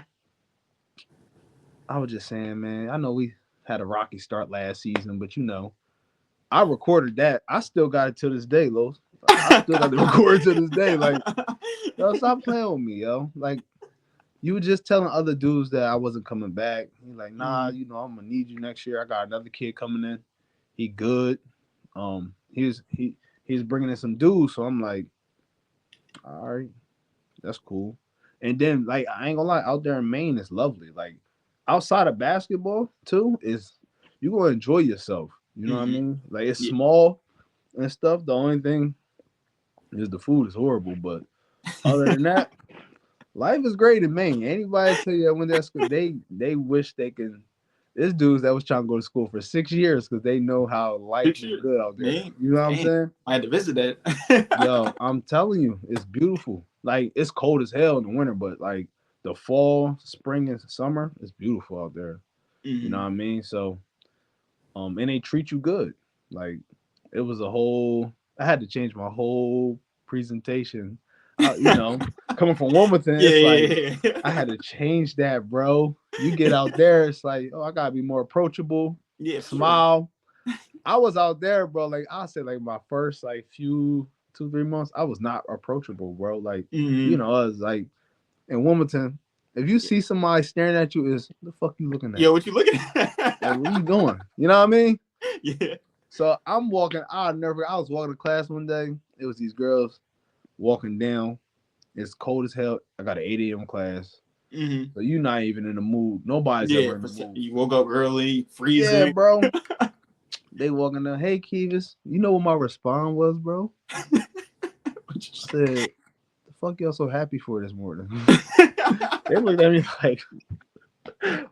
I was just saying, man, I know we had a rocky start last season, but I recorded that. I still got it to this day, Los. I still got the record to this day. Like, yo, stop playing with me, yo. Like, you were just telling other dudes that I wasn't coming back. He's like, nah, Hmm. I'm gonna need you next year. I got another kid coming in. He good. He's bringing in some dudes. So I'm like, all right, that's cool. And then like I ain't gonna lie, out there in Maine it's lovely. Like outside of basketball too, is you gonna enjoy yourself. You know what I Hmm. mean? Like it's Yeah. small and stuff. The only thing is the food is horrible, but other than that, life is great in Maine. Anybody tell you that when they're school, they wish they can. There's dudes that was trying to go to school for 6 years because they know how life is Picture. good out there. Man. You know what I'm Dang. saying? I had to visit that. Yo, I'm telling you, it's beautiful. Like it's cold as hell in the winter, but like the fall, spring, and summer, it's beautiful out there. You know what Hmm. I mean? So, and they treat you good. Like it was a whole. I had to change my whole presentation. Coming from Wilmington, Yeah. it's like Yeah. I Yeah. had to change that, bro. You get out there, it's like, oh, I gotta be more approachable, Yeah. For sure. smile. I was out there, bro. Like I said, like my first like few 2 3 months, I was not approachable, bro. Like Hmm. I was like in Wilmington. If you see somebody staring at you, is the fuck you looking at? Yo, what you looking Like at? what you doing? You know what I mean? Yeah. So I'm walking. I was walking to class one day. It was these girls walking down. It's cold as hell. I got an 8 a.m. class. Hmm. So you're not even in the mood. Nobody's Yeah. ever in the mood. You woke up early, Yeah, freezing. bro. They walking down. Hey, Kevis. You know what my response was, bro? I said, the fuck y'all so happy for this morning? They looked at me like,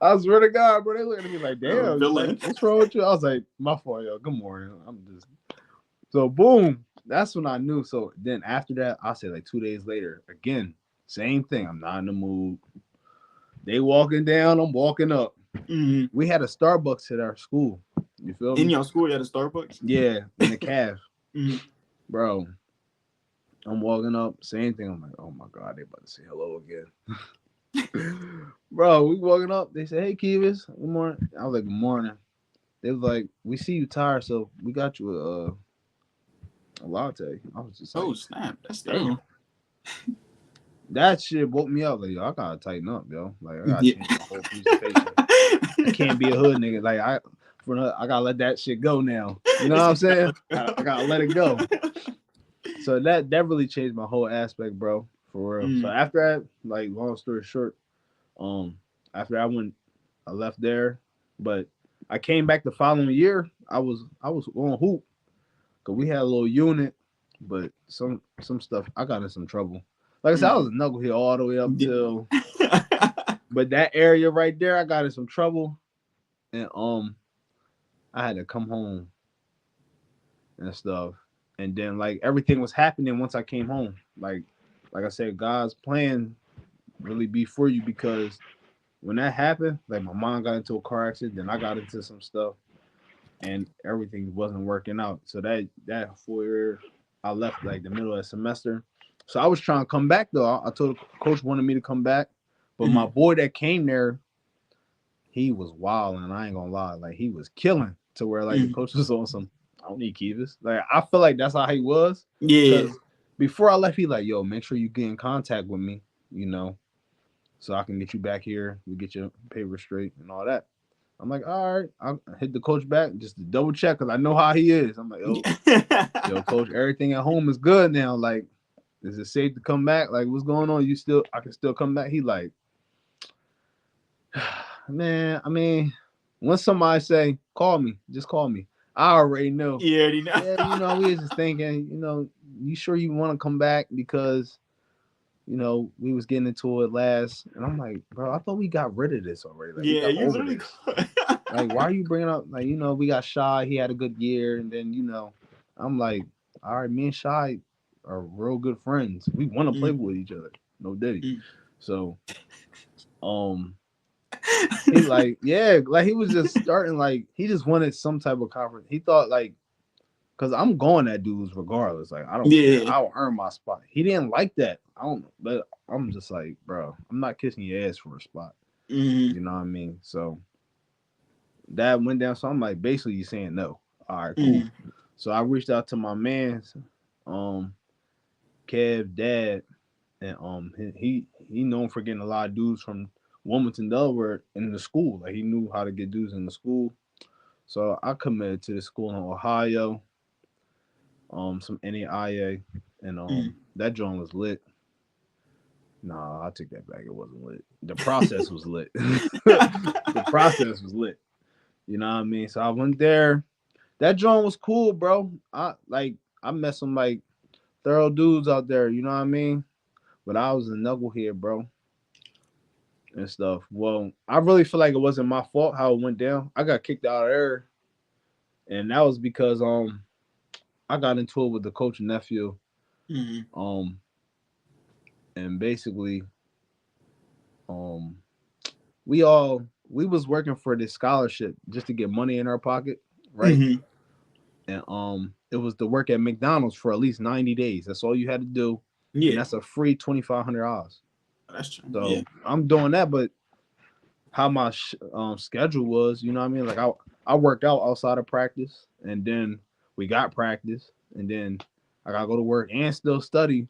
I swear to God, bro. They looked at me like, A damn, like, villain. what's wrong with you? I was like, my fault, yo. Good morning. I'm just so boom. That's when I knew. So then after that, I said like 2 days later, again. Same thing. I'm not in the mood. They walking down, I'm walking up. Mm-hmm. We had a Starbucks at our school. You feel In me? your school, you had a Starbucks. Yeah, in the calf. Mm-hmm. Bro, I'm walking up, same thing. I'm like, oh my God, they about to say hello again. Bro, we walking up. They say, hey, Kevis, good morning. I was like, good morning. They was like, we see you tired, so we got you a latte. I was just Oh like, snap! That's damn. thorough. That shit woke me up. Like, yo, I gotta tighten up, yo. Like, I gotta Yeah. change my whole presentation. I can't be a hood nigga. Like, I gotta let that shit go now. You know what It's I'm like, saying? I gotta let it go. So that really changed my whole aspect, bro, for real. So mm, after that, like, long story short, um, after I left there, but I came back the following year. I was on hoop because we had a little unit, but some stuff I got in some trouble. Like I said, I was mm. a knucklehead all the way up Yeah. till, but that area right there, I got in some trouble, and I had to come home and stuff, and then like everything was happening once I came home. Like I said, God's plan really be for you because when that happened, like my mom got into a car accident, then I got into some stuff, and everything wasn't working out. So that 4 year, I left like the middle of the semester. So I was trying to come back though. I told the coach wanted me to come back, but my Mhm. boy that came there, he was wild, and I ain't gonna lie, like he was killing to where like the Mhm. coach was on some. I don't need Kevis. Like I feel like that's how he was, Yeah. because before I left, he like, yo, make sure you get in contact with me, you know, so I can get you back here. We get your paper straight and all that. I'm like, all right. I hit the coach back just to double check because I know how he is. I'm like, yo, coach, everything at home is good now. Like, is it safe to come back? Like, what's going on? I can still come back. He like, man, I mean, when somebody say, call me, just call me. I already know. You already know. Yeah, we was just thinking, you sure you want to come back because we was getting into it last, and I'm like, bro, I thought we got rid of this already. Like, we Yeah, got you over literally. this. Like, why are you bringing up? Like, we got Shy. He had a good year, and then I'm like, all right, me and Shy are real good friends. We want to play Mm, with each other. No diddy. mm. So, um, he like, yeah, like he was just starting. Like, he just wanted some type of conference. He thought like, cause I'm going at dudes regardless. Like, I don't care. Yeah. I'll earn my spot. He didn't like that. I don't know, but I'm just like, bro, I'm not kissing your ass for a spot. Mm, You know what I mean? So that went down. So I'm like, basically, you saying no. All right, cool. mm, So I reached out to my man's, um, Kev dad, and he known for getting a lot of dudes from Wilmington, Delaware, in the school. Like he knew how to get dudes in the school. So I committed to the school in Ohio, some NAIA, and mm. that joint was lit. Nah, I take that back. It wasn't lit. The process was lit. The process was lit. You know what I mean? So I went there. That joint was cool, bro. I met some like thorough dudes out there, you know what I mean? But I was a knucklehead, bro, and stuff. Well, I really feel like it wasn't my fault how it went down. I got kicked out of there, and that was because I got into it with the coach nephew. Mm, Um and basically um we was working for this scholarship just to get money in our pocket, right? mm. And it was to work at McDonald's for at least 90 days. That's all you had to do. And Yeah, that's a free $2,500. that's true. Yeah. So I'm doing that, but how my schedule was, you know what I mean? Like I worked out outside of practice, and then we got practice, and then I gotta go to work and still study.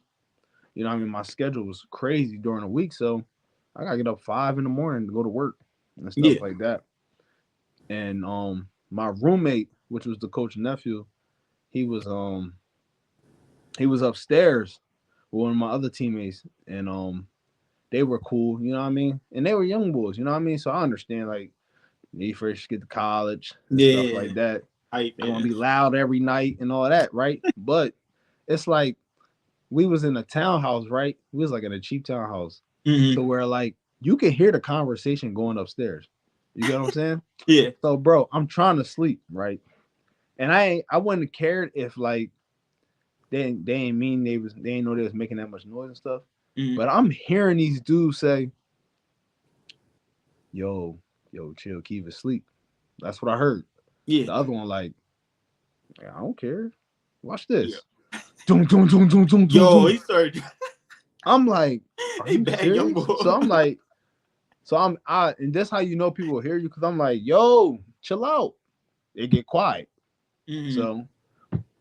You know what I mean? My schedule was crazy during the week, so I gotta get up 5 in the morning to go to work and stuff Yeah. like that. And my roommate, which was the coach nephew, he was um he was upstairs with one of my other teammates, and they were cool, you know what I mean? And they were young boys, you know what I mean? So I understand like they first get to college and stuff Yeah. like that. I They want yeah. to be loud every night and all that, right? But it's like we was in a townhouse, right? We was like in a cheap townhouse, Mm, to where like you can hear the conversation going upstairs. You get what I'm saying? yeah. So, bro, I'm trying to sleep, right? And I wouldn't have cared if like they ain't mean they ain't know they was making that much noise and stuff. Mm. But I'm hearing these dudes say, yo, chill, Kevis, sleep. That's what I heard. Yeah. The other one, like, I don't care. Watch Yeah. this. Doom, doom, doom, doom, doom, doom, Yo, doom. he started. I'm like, are He you bad young serious? boy. So I'm like, and that's how you know people will hear you, because I'm like, yo, chill out. It get quiet. Mm. So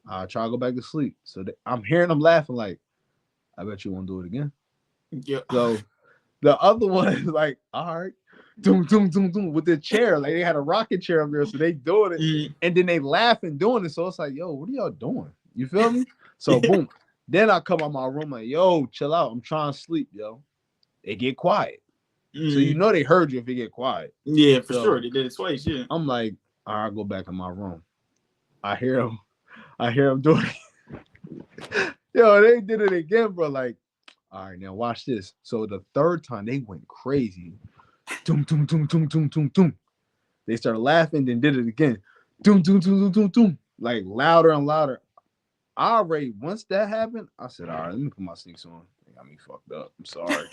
I try to go back to sleep. So I'm hearing them laughing, like, I bet you won't do it again. Yeah. So the other one is like, all right, doom, doom, doom, doom, with the chair. Like they had a rocket chair up there, so they doing it. Mm. And then they laughing doing it. So it's like, yo, what are y'all doing? You feel me? So Yeah. boom. Then I come out my room like, yo, chill out. I'm trying to sleep, yo. It get quiet. So you Mm. know they heard you if it get quiet. Yeah, for So sure. They did it twice. Yeah. I'm like, all right, I go back in my room. I hear him. I hear him doing it. Yo, they did it again, bro. Like, all right, now watch this. So the third time they went crazy. Doom, doom, doom, doom, doom, doom, doom. They started laughing, then did it again. Doom, doom, doom, doom, doom, doom. Like louder and louder. I already, once that happened, I said, all right, let me put my sneaks on. They got me fucked up. I'm sorry.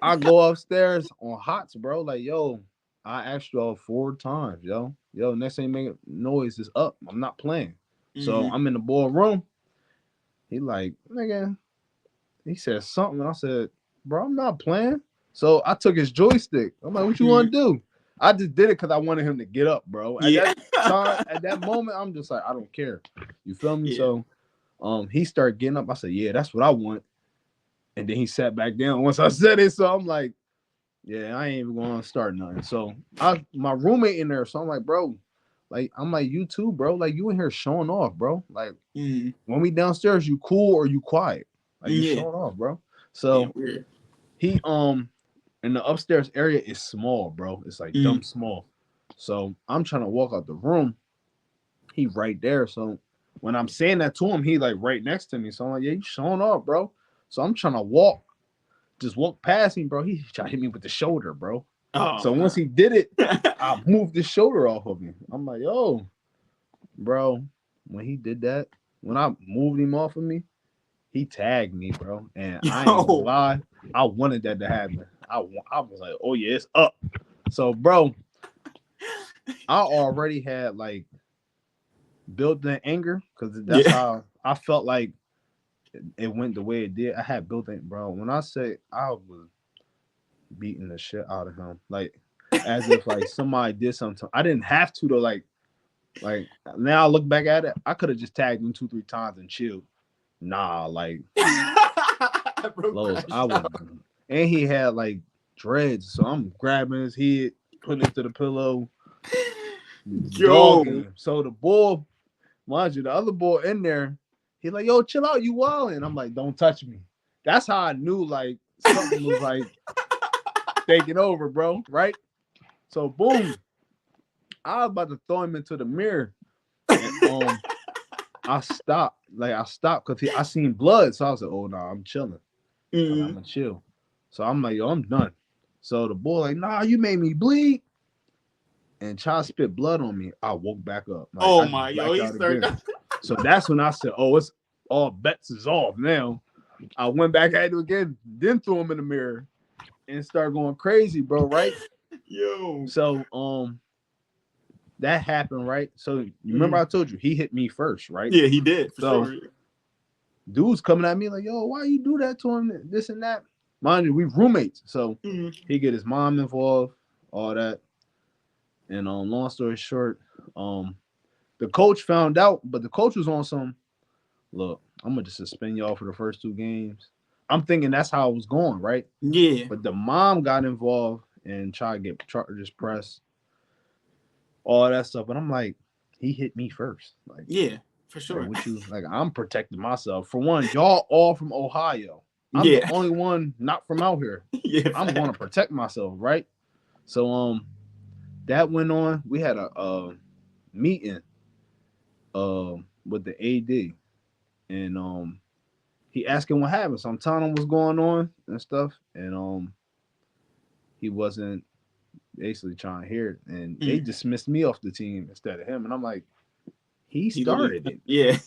I go upstairs on hots, bro. Like, yo, I asked y'all 4 times, yo. Yo, next thing making noise is up. I'm not playing. So Mm. I'm in the boy room. He like, nigga, he said something. And I said, bro, I'm not playing. So I took his joystick. I'm like, what you Mm. want to do? I just did it because I wanted him to get up, bro. At Yeah. that time, at that moment, I'm just like, I don't care. You feel me? Yeah. So he started getting up. I said, yeah, that's what I want. And then he sat back down once I said it. So I'm like, yeah, I ain't even going to start nothing. So my roommate in there. So I'm like, bro, like, I'm like, you too, bro. Like, you in here showing off, bro. Like, Mm. when we downstairs, you cool or you quiet? Like, you Yeah. showing off, bro. Yeah. So Weird. he and the upstairs area is small, bro. It's like dumb Mm. small. So I'm trying to walk out the room. He right there. So when I'm saying that to him, he like right next to me. So I'm like, yeah, you showing off, bro. So I'm trying to just walk past him, bro. He tried to hit me with the shoulder, bro. Oh So once no. he did it, I moved the shoulder off of him. I'm like, yo, bro. When he did that, when I moved him off of me, he tagged me, bro. And I ain't gonna Yo. lie, I wanted that to happen. I was like, oh yeah, it's up. So, bro, I already had like built-in anger because that's Yeah. how I felt like it went the way it did. I had built-in, bro. When I say I was beating the shit out of him, like as if like somebody did something. I didn't have to though. Like now I look back at it, I could have just tagged him 2-3 times and chilled. Nah, like Bro Lowe's, I crashed would, out. and he had like dreads, so I'm grabbing his head, putting it to the pillow, dogging Yo. him. So the bull, mind you, the other bull in there, he like, yo, chill out, you wildin'. I'm like, don't touch me. That's how I knew like something was like taking over, bro. Right? So boom, I was about to throw him into the mirror, and I stopped. Like I stopped because I seen blood, so I was like, oh no, I'm chilling. Like I'm Mm. gonna chill. So I'm like, yo, I'm done. So the boy like, nah, you made me bleed, and try to spit blood on me. I woke back up. Like Oh I my, just yo, blacked he out again. started. So that's when I said, oh, it's all bets is off now. I went back at it again, then threw him in the mirror and started going crazy, bro. Right? Yo. So that happened, right? So you remember Mm. I told you he hit me first, right? Yeah, he did for So sure. dude's coming at me like, yo, why you do that to him? This and that. Mind you, we roommates. So Mm. he get his mom involved, all that. And long story short, um, the coach found out, but the coach was on some look, I'm gonna just suspend y'all for the first 2 games. I'm thinking that's how it was going, right? Yeah. But the mom got involved and tried to get charges pressed, all that stuff. But I'm like, he hit me first. Yeah, for Like sure. what you like? I'm protecting myself. For one, y'all all from Ohio. I'm the Yeah. only one not from out here. Yeah. I'm going to protect myself, right? So that went on. We had a meeting with the AD, and he asking what happened. So I'm telling him what's going on and stuff, and he wasn't basically trying to hear it, and they Mm. dismissed me off the team instead of him, and I'm like, he He literally. started it. Yeah.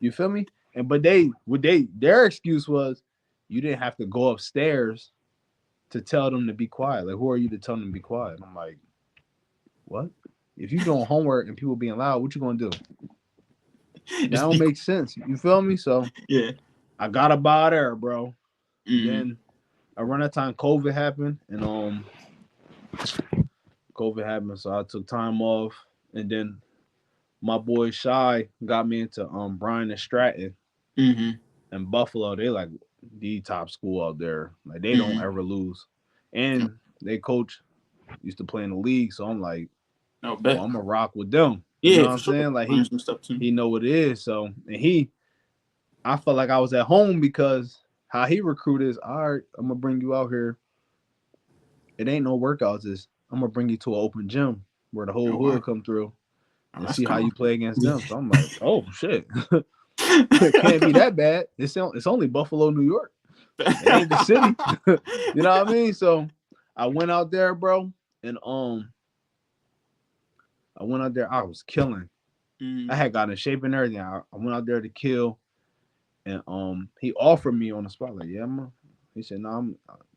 You feel me? And but their excuse was, you didn't have to go upstairs to tell them to be quiet. Like, who are you to tell them to be quiet? And I'm like, what? If you doing homework and people being loud, what you gonna do? That Just don't be. make sense. You feel me? So Yeah. I got about there, bro. Mm-hmm. Then around that time, COVID happened, and COVID happened, so I took time off, and then my boy Shy got me into Bryan and Stratton Mm-hmm. and Buffalo. They like the top school out there. Like they don't Mm-hmm. ever lose, and they coach used to play in the league. So I'm like, No oh, bet. I'm gonna rock with them. You know Yeah, what for I'm sure. saying? Like Learn some stuff too. he know what it is. So and I felt like I was at home because how he recruited is, all right, I'm gonna bring you out here. It ain't no workouts. It's I'm gonna bring you to an open gym where the whole Oh wow. hood come through Oh, and that's see how cool. you play against Yeah. them. So I'm like, oh shit, it can't be that bad. It's only Buffalo, New York. It ain't the city. You know what I mean? So I went out there, bro, and I went out there. I was killing. I Mm, had gotten in shape and everything. I went out there to kill, and he offered me on the spot, like, yeah, man. He said, no,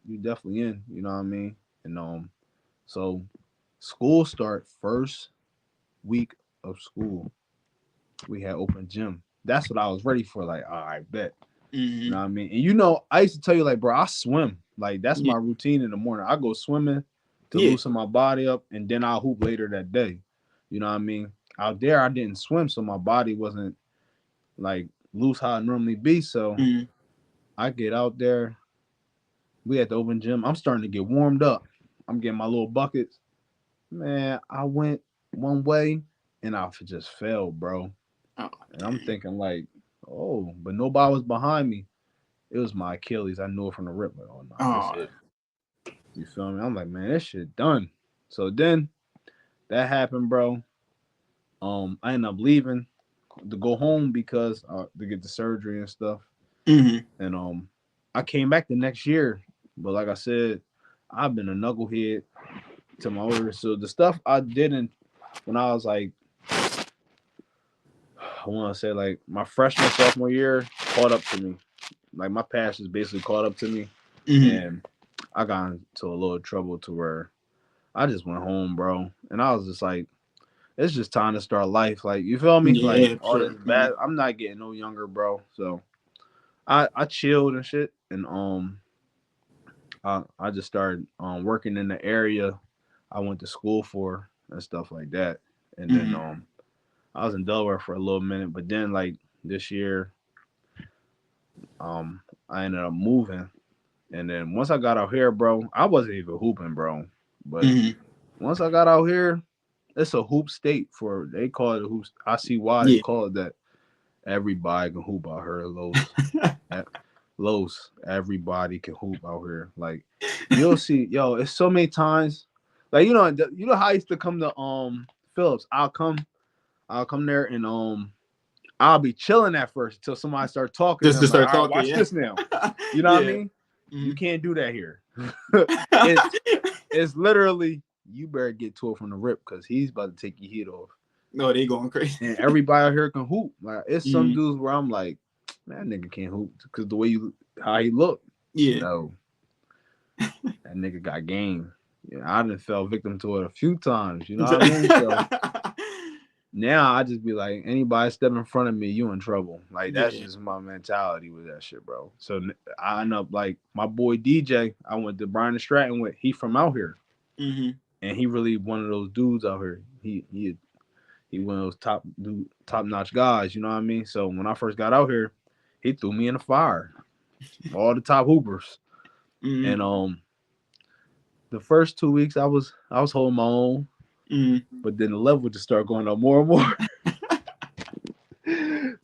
you definitely in. You know what I mean? And so school start first week of school. We had open gym. That's what I was ready for. Like, all right, bet. You know mm, what I mean? And you know, I used to tell you, like, bro, I swim. Like, that's yeah. my routine in the morning. I go swimming to Yeah. loosen my body up, and then I'll hoop later that day. You know what I mean? Out there, I didn't swim, so my body wasn't like loose how it normally be. So Mm, I get out there. We at the open gym. I'm starting to get warmed up. I'm getting my little buckets. Man, I went one way and I just fell, bro. oh And I'm dang. thinking like, oh, but nobody was behind me. It was my Achilles. I knew it from the rip. Like, oh no, this Oh. it. You feel me? I'm like, man, this shit done. So then that happened, bro. I ended up leaving to go home because to get the surgery and stuff. Mm, And I came back the next year, but like I said, I've been a knucklehead to my order. So the stuff I didn't when I was like, I want to say like my freshman sophomore year caught up to me. Like my past is basically caught up to me, mm, and I got into a little trouble to where I just went home, bro, and I was just like, it's just time to start life. Like you feel me? Like yeah, for all this sure. bad. I'm not getting no younger, bro. So I chilled and shit, and I just started working in the area I went to school for and stuff like that. And then Mm, I was in Delaware for a little minute, but then like this year, I ended up moving. And then once I got out here, bro, I wasn't even hooping, bro. But mm, once I got out here, it's a hoop state for they call it a hoop. I see why they yeah. call it that. Everybody can hoop out here, Los. Los, everybody can hoop out here. Like you'll see, yo, it's so many times. Like you know how I used to come to Phillips. I'll come there and I'll be chilling at first until somebody start talking. Just And to I'm like, start all right, talking, watch yeah. this now. You know what I Yeah. mean? You Mm. can't do that here. it's it's literally you better get to it from the rip because he's about to take your heat off. No, they going crazy. And everybody out here can hoop. Like it's some Mm, dudes where I'm like, man, that nigga can't hoop because the way you how he look. yeah. No, that nigga got game. Yeah, I done fell victim to it a few times. You know what I mean? So now I just be like, anybody step in front of me, you in trouble. Like that's Yeah. just my mentality with that shit, bro. So I end up like my boy DJ. I went to Bryan and Stratton with. He from out here, Mm-hmm. and he really one of those dudes out here. He one of those top notch guys. You know what I mean? So when I first got out here, he threw me in the fire. All the top hoopers, and Mm-hmm. the first 2 weeks I was holding my own, Mm-hmm. but then the level just started going up more and more.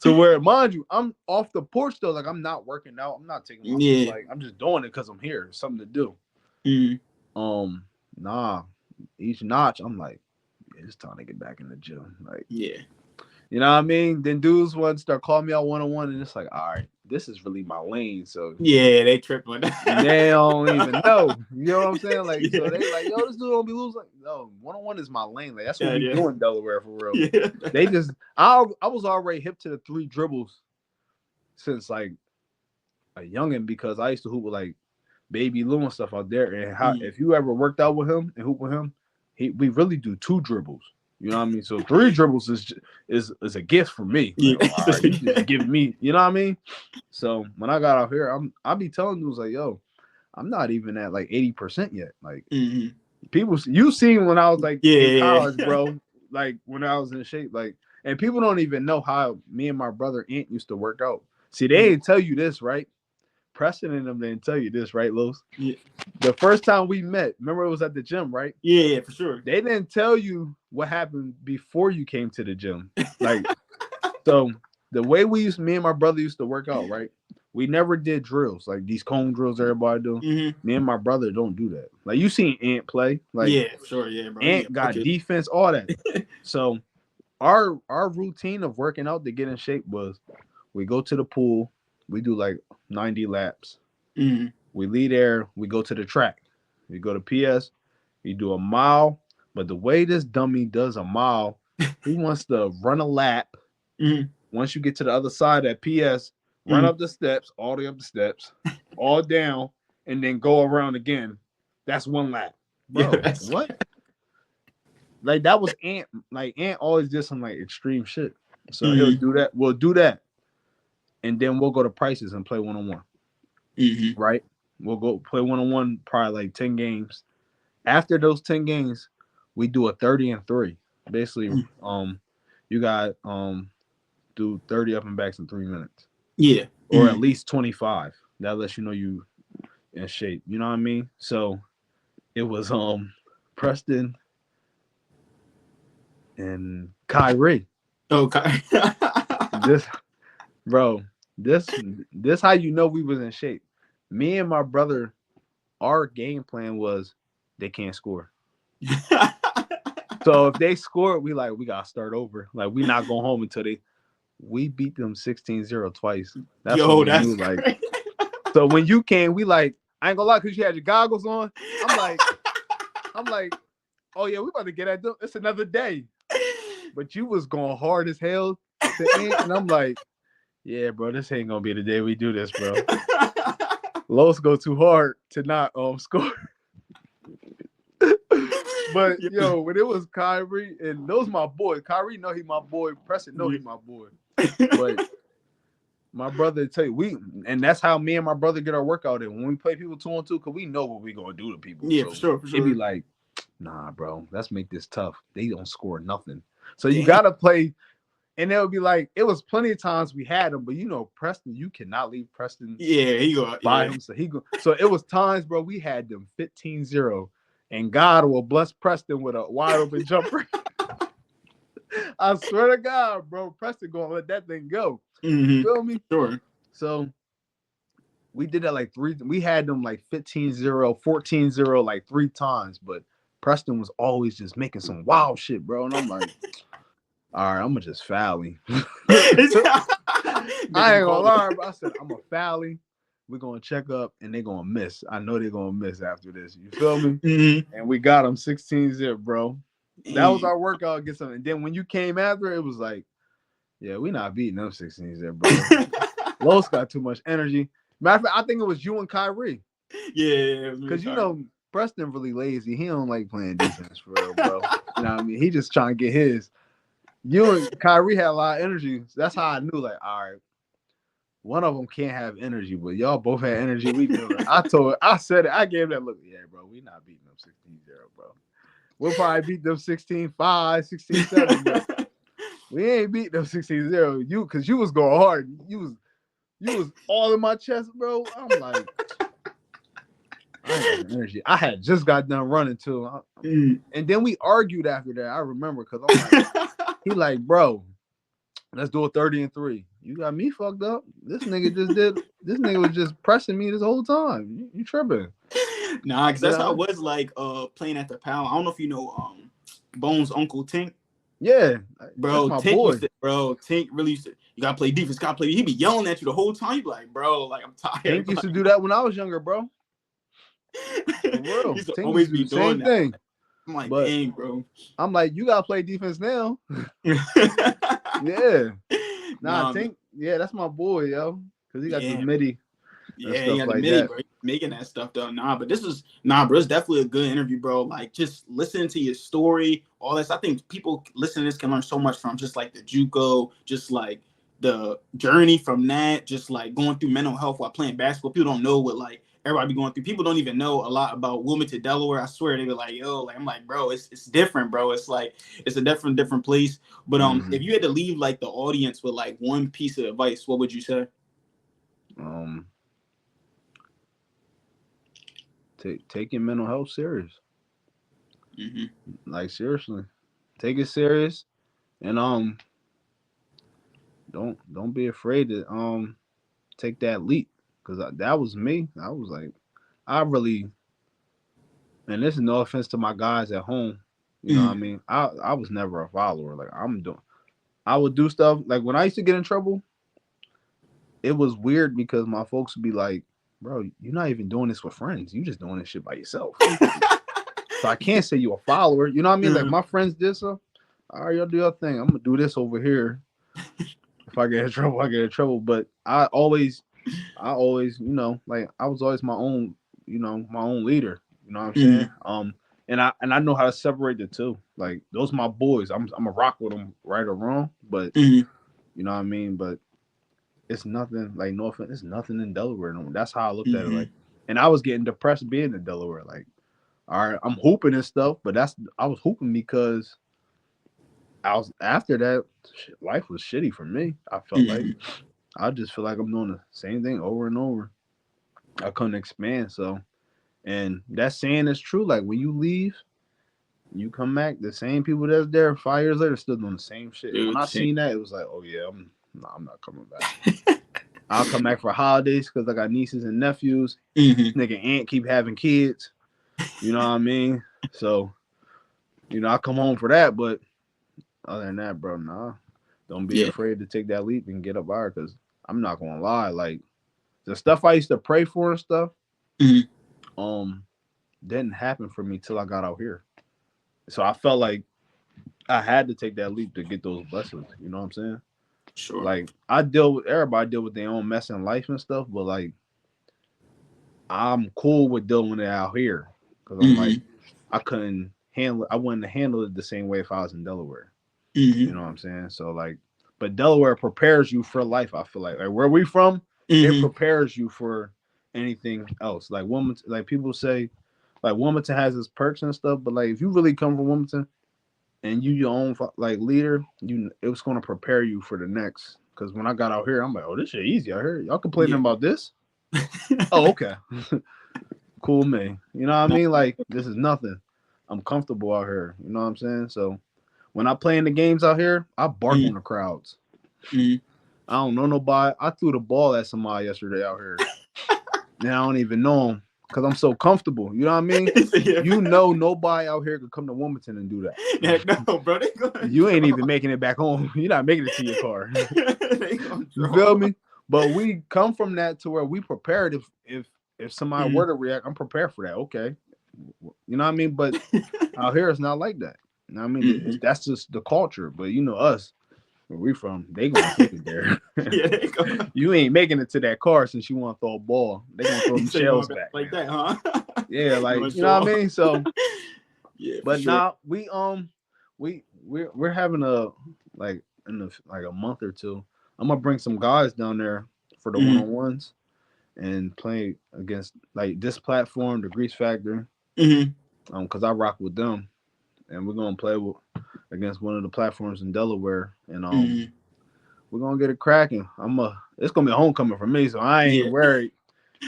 To where, mind you, I'm off the porch though. Like I'm not working out. I'm not taking my Yeah. like. I'm just doing it because I'm here. It's something to do. Mm-hmm. Nah. Each notch, I'm like, yeah, it's time to get back in the gym. Like, Yeah. you know what I mean? Then dudes want to start calling me out 1-on-1, and it's like, all right, this is really my lane. So Yeah, they tripping. they don't even know. You know what I'm saying? Like, so Yeah. they like, yo, this dude don't be losing. Like, no, 1-on-1 is my lane. Like, that's what Yeah, we yeah. do in Delaware for real. Yeah. They just, I was already hip to the 3 dribbles since like a youngin because I used to hoop with like Baby Lou and stuff out there. And how Mm. if you ever worked out with him and hoop with him, we really do 2 dribbles. You know what I mean? So 3 dribbles is a gift for me. Like, Yeah. oh, all right, you just giving me. You know what I mean? So when I got out here, I be telling dudes like, yo, I'm not even at like 80% yet. Like Hmm. people, you seen when I was like in Yeah. college, bro. Like when I was in shape, like, and people don't even know how me and my brother Ant used to work out. See, they Mm. didn't tell you this, right? Preston and them didn't tell you this, right, Los? Yeah. The first time we met, remember it was at the gym, right? Yeah, for sure. They didn't tell you what happened before you came to the gym. Like, so the way me and my brother used to work out, right? We never did drills like these cone drills everybody do. Hmm. Me and my brother don't do that. Like you seen Ant play, like Yeah, for sure. Yeah, bro. Yeah. Ant got Okay. defense, all that. So our routine of working out to get in shape was we go to the pool, we do like 90 laps. Hmm. We leave there, we go to the track. We go to PS, we do a mile. But the way this dummy does a mile, he wants to run a lap. Hmm. Once you get to the other side at PS, run Hmm. up the steps, all the way up the steps, all down, and then go around again. That's 1 lap. Yeah, Bro, that's what? Like that was Ant. Like Ant always did some like extreme shit. So he'll hmm do that. We'll do that. And then we'll go to prices and play 1-on-1. hmm Right? We'll go play 1-on-1, probably like 10 games. After those 10 games, we do a 30 and 3. Basically, you got do 30 up and backs in 3 minutes. Yeah. Or Hmm. at least 25. That lets you know you in shape. You know what I mean? So it was Preston and Kyrie. Okay. This bro, this how you know we was in shape. Me and my brother, our game plan was they can't score. So if they score, we gotta start over. Like we not going home until we beat them 16-0 twice. That's when Yo, we that's knew like crazy. so when you came, we like, I ain't gonna lie, cause you had your goggles on. I'm like, I'm like, oh yeah, we about to get at them. It's another day. But you was going hard as hell to end, and I'm like, yeah, bro, this ain't gonna be the day we do this, bro. Los go too hard to not score. But Yeah. yo, when it was Kyrie and those my boys, Kyrie know he my boy, Preston know he my boy. But my brother tell you and that's how me and my brother get our workout in. When we play people 2-on-2, cause we know what we gonna do to people. Yeah, for So sure, for it be sure. like, nah, bro, let's make this tough. They don't score nothing. So you Damn. gotta play. And it would be like, it was plenty of times we had him, but you know, Preston, you cannot leave Preston Yeah, he go. by Yeah. him. So it was times, bro, we had them 15-0, and God will bless Preston with a wide open jumper. I swear to God, bro, Preston gonna let that thing go. You Hmm. feel me? Sure. So we did that like we had them like 15-0, 14-0, like 3 times, but Preston was always just making some wild shit, bro. And I'm like, all right, I'm gonna just foul him. Making I the ain't gonna call. lie, bro. I said I'm a foul him. We're gonna check up and they're gonna miss. I know they're gonna miss after this. You feel me? Hmm. And we got them 16-0, bro. That was Damn. our workout against them. And then when you came after, it was like, yeah, we not beating them 16-0, bro. Los got too much energy. Matter of fact, I think it was you and Kyrie. Yeah, it was me, Cause you Kyrie. know Preston really lazy. He don't like playing defense for real, bro. You know what I mean? He just trying to get his. You and Kyrie had a lot of energy. That's how I knew, like, all right, one of them can't have energy, but y'all both had energy. We knew it. I said it. I gave that look. Yeah, bro, we not beating them 16-0, bro. We'll probably beat them 16-5, 16-7, but we ain't beat them 16-0. Cause you was going hard. You was all in my chest, bro. I'm like, I ain't got the energy. I had just got done running too. Mm. And then we argued after that. I remember because I'm like, he like, bro, let's do a 30 and 3. You got me fucked up. This nigga just did. This nigga was just pressing me this whole time. You tripping? Nah, because You that's how it know? was like playing at the Pal. I don't know if you know Bones' uncle Tink. Yeah, that's Bro, my Tink boy. used to, bro, Tink really used to, you gotta play defense, gotta play. He be yelling at you the whole time. You be like, bro, like I'm tired. Tank used to Like, do that when I was younger, bro. For he real. used to Tank used always to do be the same doing that. thing. I'm like, But dang, bro. I'm like, you gotta play defense now. Yeah. Nah, Nah, man. Tank. Yeah, that's my boy, yo. Cause he got this Yeah, midi. and Yeah, he stuff had a like mini, that. bro. Making that stuff though. Nah, but this is nah, bro. It's definitely a good interview, bro. Like just listening to your story, all this. I think people listening to this can learn so much from just like the JUCO, just like the journey from that, just like going through mental health while playing basketball. People don't know what like everybody be going through. People don't even know a lot about Wilmington, Delaware. I swear they be like, yo, like I'm like, bro, it's different, bro. It's like it's a different place. But Hmm. if you had to leave like the audience with like one piece of advice, what would you say? Um, take your mental health serious. Mm-hmm. Like seriously, take it serious, and don't be afraid to take that leap, because that was me. I was like, I really, and this is no offense to my guys at home. You know what I Mm-hmm. mean? I was never a follower. Like I would do stuff like when I used to get in trouble. It was weird because my folks would be like, "Bro, you're not even doing this with friends. You just doing this shit by yourself." So I can't say you a follower. You know what I mean? Like my friends did so. All right, y'all do your thing. I'm gonna do this over here. If I get in trouble, I get in trouble. But I always, like I was always my own, my own leader. You know what I'm saying? Mm-hmm. And I know how to separate the two. Like those my boys. I'm a rock with them, right or wrong. But Mm-hmm. you know what I mean. But it's nothing like no offense. It's nothing in Delaware. No, that's how I looked at it. Mm-hmm. Like, and I was getting depressed being in Delaware. Like, all right, I'm hooping and stuff, but I was hooping because I was after that. Life was shitty for me. I felt like Mm-hmm. I just feel like I'm doing the same thing over and over. I couldn't expand. So, and that saying is true. Like when you leave, you come back, the same people that's there 5 years later still doing the same shit. And when Dude, I shit. seen that, it was like, oh yeah, I'm not coming back. I'll come back for holidays because I got nieces and nephews. Mm-hmm. Nigga aunt keep having kids. You know what I mean? So, I come home for that. But other than that, bro, nah. Don't be Yeah. afraid to take that leap and get up higher because I'm not gonna lie. Like the stuff I used to pray for and stuff, Mm-hmm. um, didn't happen for me till I got out here. So I felt like I had to take that leap to get those blessings. You know what I'm saying? Sure. Like I deal with everybody deal with their own mess in life and stuff, but like I'm cool with dealing with it out here because I'm like Mm-hmm. I wouldn't handle it the same way if I was in Delaware. You Mm-hmm. know what I'm saying? So like, but Delaware prepares you for life. I feel like where we from, it Mm-hmm. prepares you for anything else. Like Wilmington, like people say, like Wilmington has its perks and stuff, but like if you really come from Wilmington and you your own like leader, it was going to prepare you for the next. Because when I got out here, I'm like, oh, this shit easy out here. Y'all complaining Yeah. about this? Oh, okay, cool, man. You know what I Nah. mean? Like this is nothing. I'm comfortable out here. You know what I'm saying? So when I play in the games out here, I bark on Mm-hmm. the crowds. Mm-hmm. I don't know nobody. I threw the ball at somebody yesterday out here. Now I don't even know him because I'm so comfortable. You know what I mean? So, yeah. Nobody out here could come to Wilmington and do that. Heck no, bro. They gonna You ain't draw. even making it back home. You're not making it to your car. They gonna You feel draw. me? But we come from that to where we prepared. If somebody Mm-hmm. were to react, I'm prepared for that. Okay, you know what I mean? But out here, it's not like that. You know what I mean? Mm-hmm. That's just the culture. But us, where we from, they gonna take it there. Yeah, they go. You ain't making it to that car since you want to throw a ball. They gonna throw them So you going shells back back, like man. that, huh? Yeah, You like gonna you know show what I off. mean. So, Yeah, for but sure. now we're having a like in like a month or two. I'm gonna bring some guys down there for the one Mm-hmm. on ones and play against like this platform, the Grease Factor, Mm-hmm. because I rock with them, and we're gonna play against one of the platforms in Delaware, and Mm-hmm. we're gonna get it cracking. It's gonna be a homecoming for me, so I ain't Yeah. worried.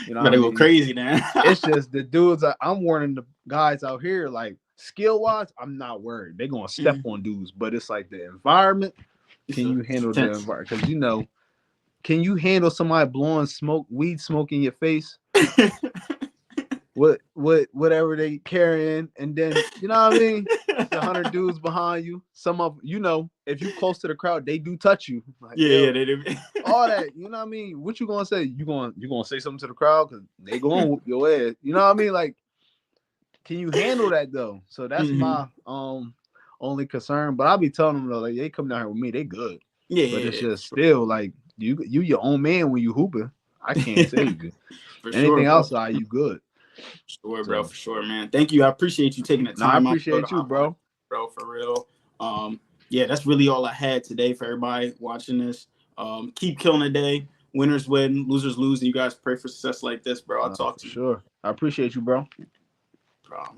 You know what I Better go mean? crazy now. It's just the dudes. I'm warning the guys out here, like skill wise, I'm not worried. They're gonna step Mm-hmm. on dudes, but it's like the environment. Can you It's handle the intense. environment? Because can you handle somebody blowing weed smoke in your face? Whatever they carrying, and then you know what I mean. It's 100 dudes behind you. Some of if you close to the crowd, they do touch you. Like Yeah, yeah, yo, they do. all that. You know what I mean? What you gonna say? You gonna say something to the crowd because they gonna whoop your ass. You know what I mean? Like, can you handle that though? So that's Mm-hmm. my only concern. But I'll be telling them though, like they come down here with me, they good. Yeah, But yeah, it's yeah, for just sure. still like you your own man when you hooping. I can't save you. For sure, Anything bro. outside, you good. Sure, bro, So for sure, man. Thank you. I appreciate you taking the no, I time out, bro, to appreciate you, hop on, bro. bro, for real. Yeah, that's really all I had today for everybody watching this. Keep killing the day. Winners win, losers lose, and you guys pray for success like this, bro. I'll Nah, talk for to you. sure. I appreciate you, bro. Problem.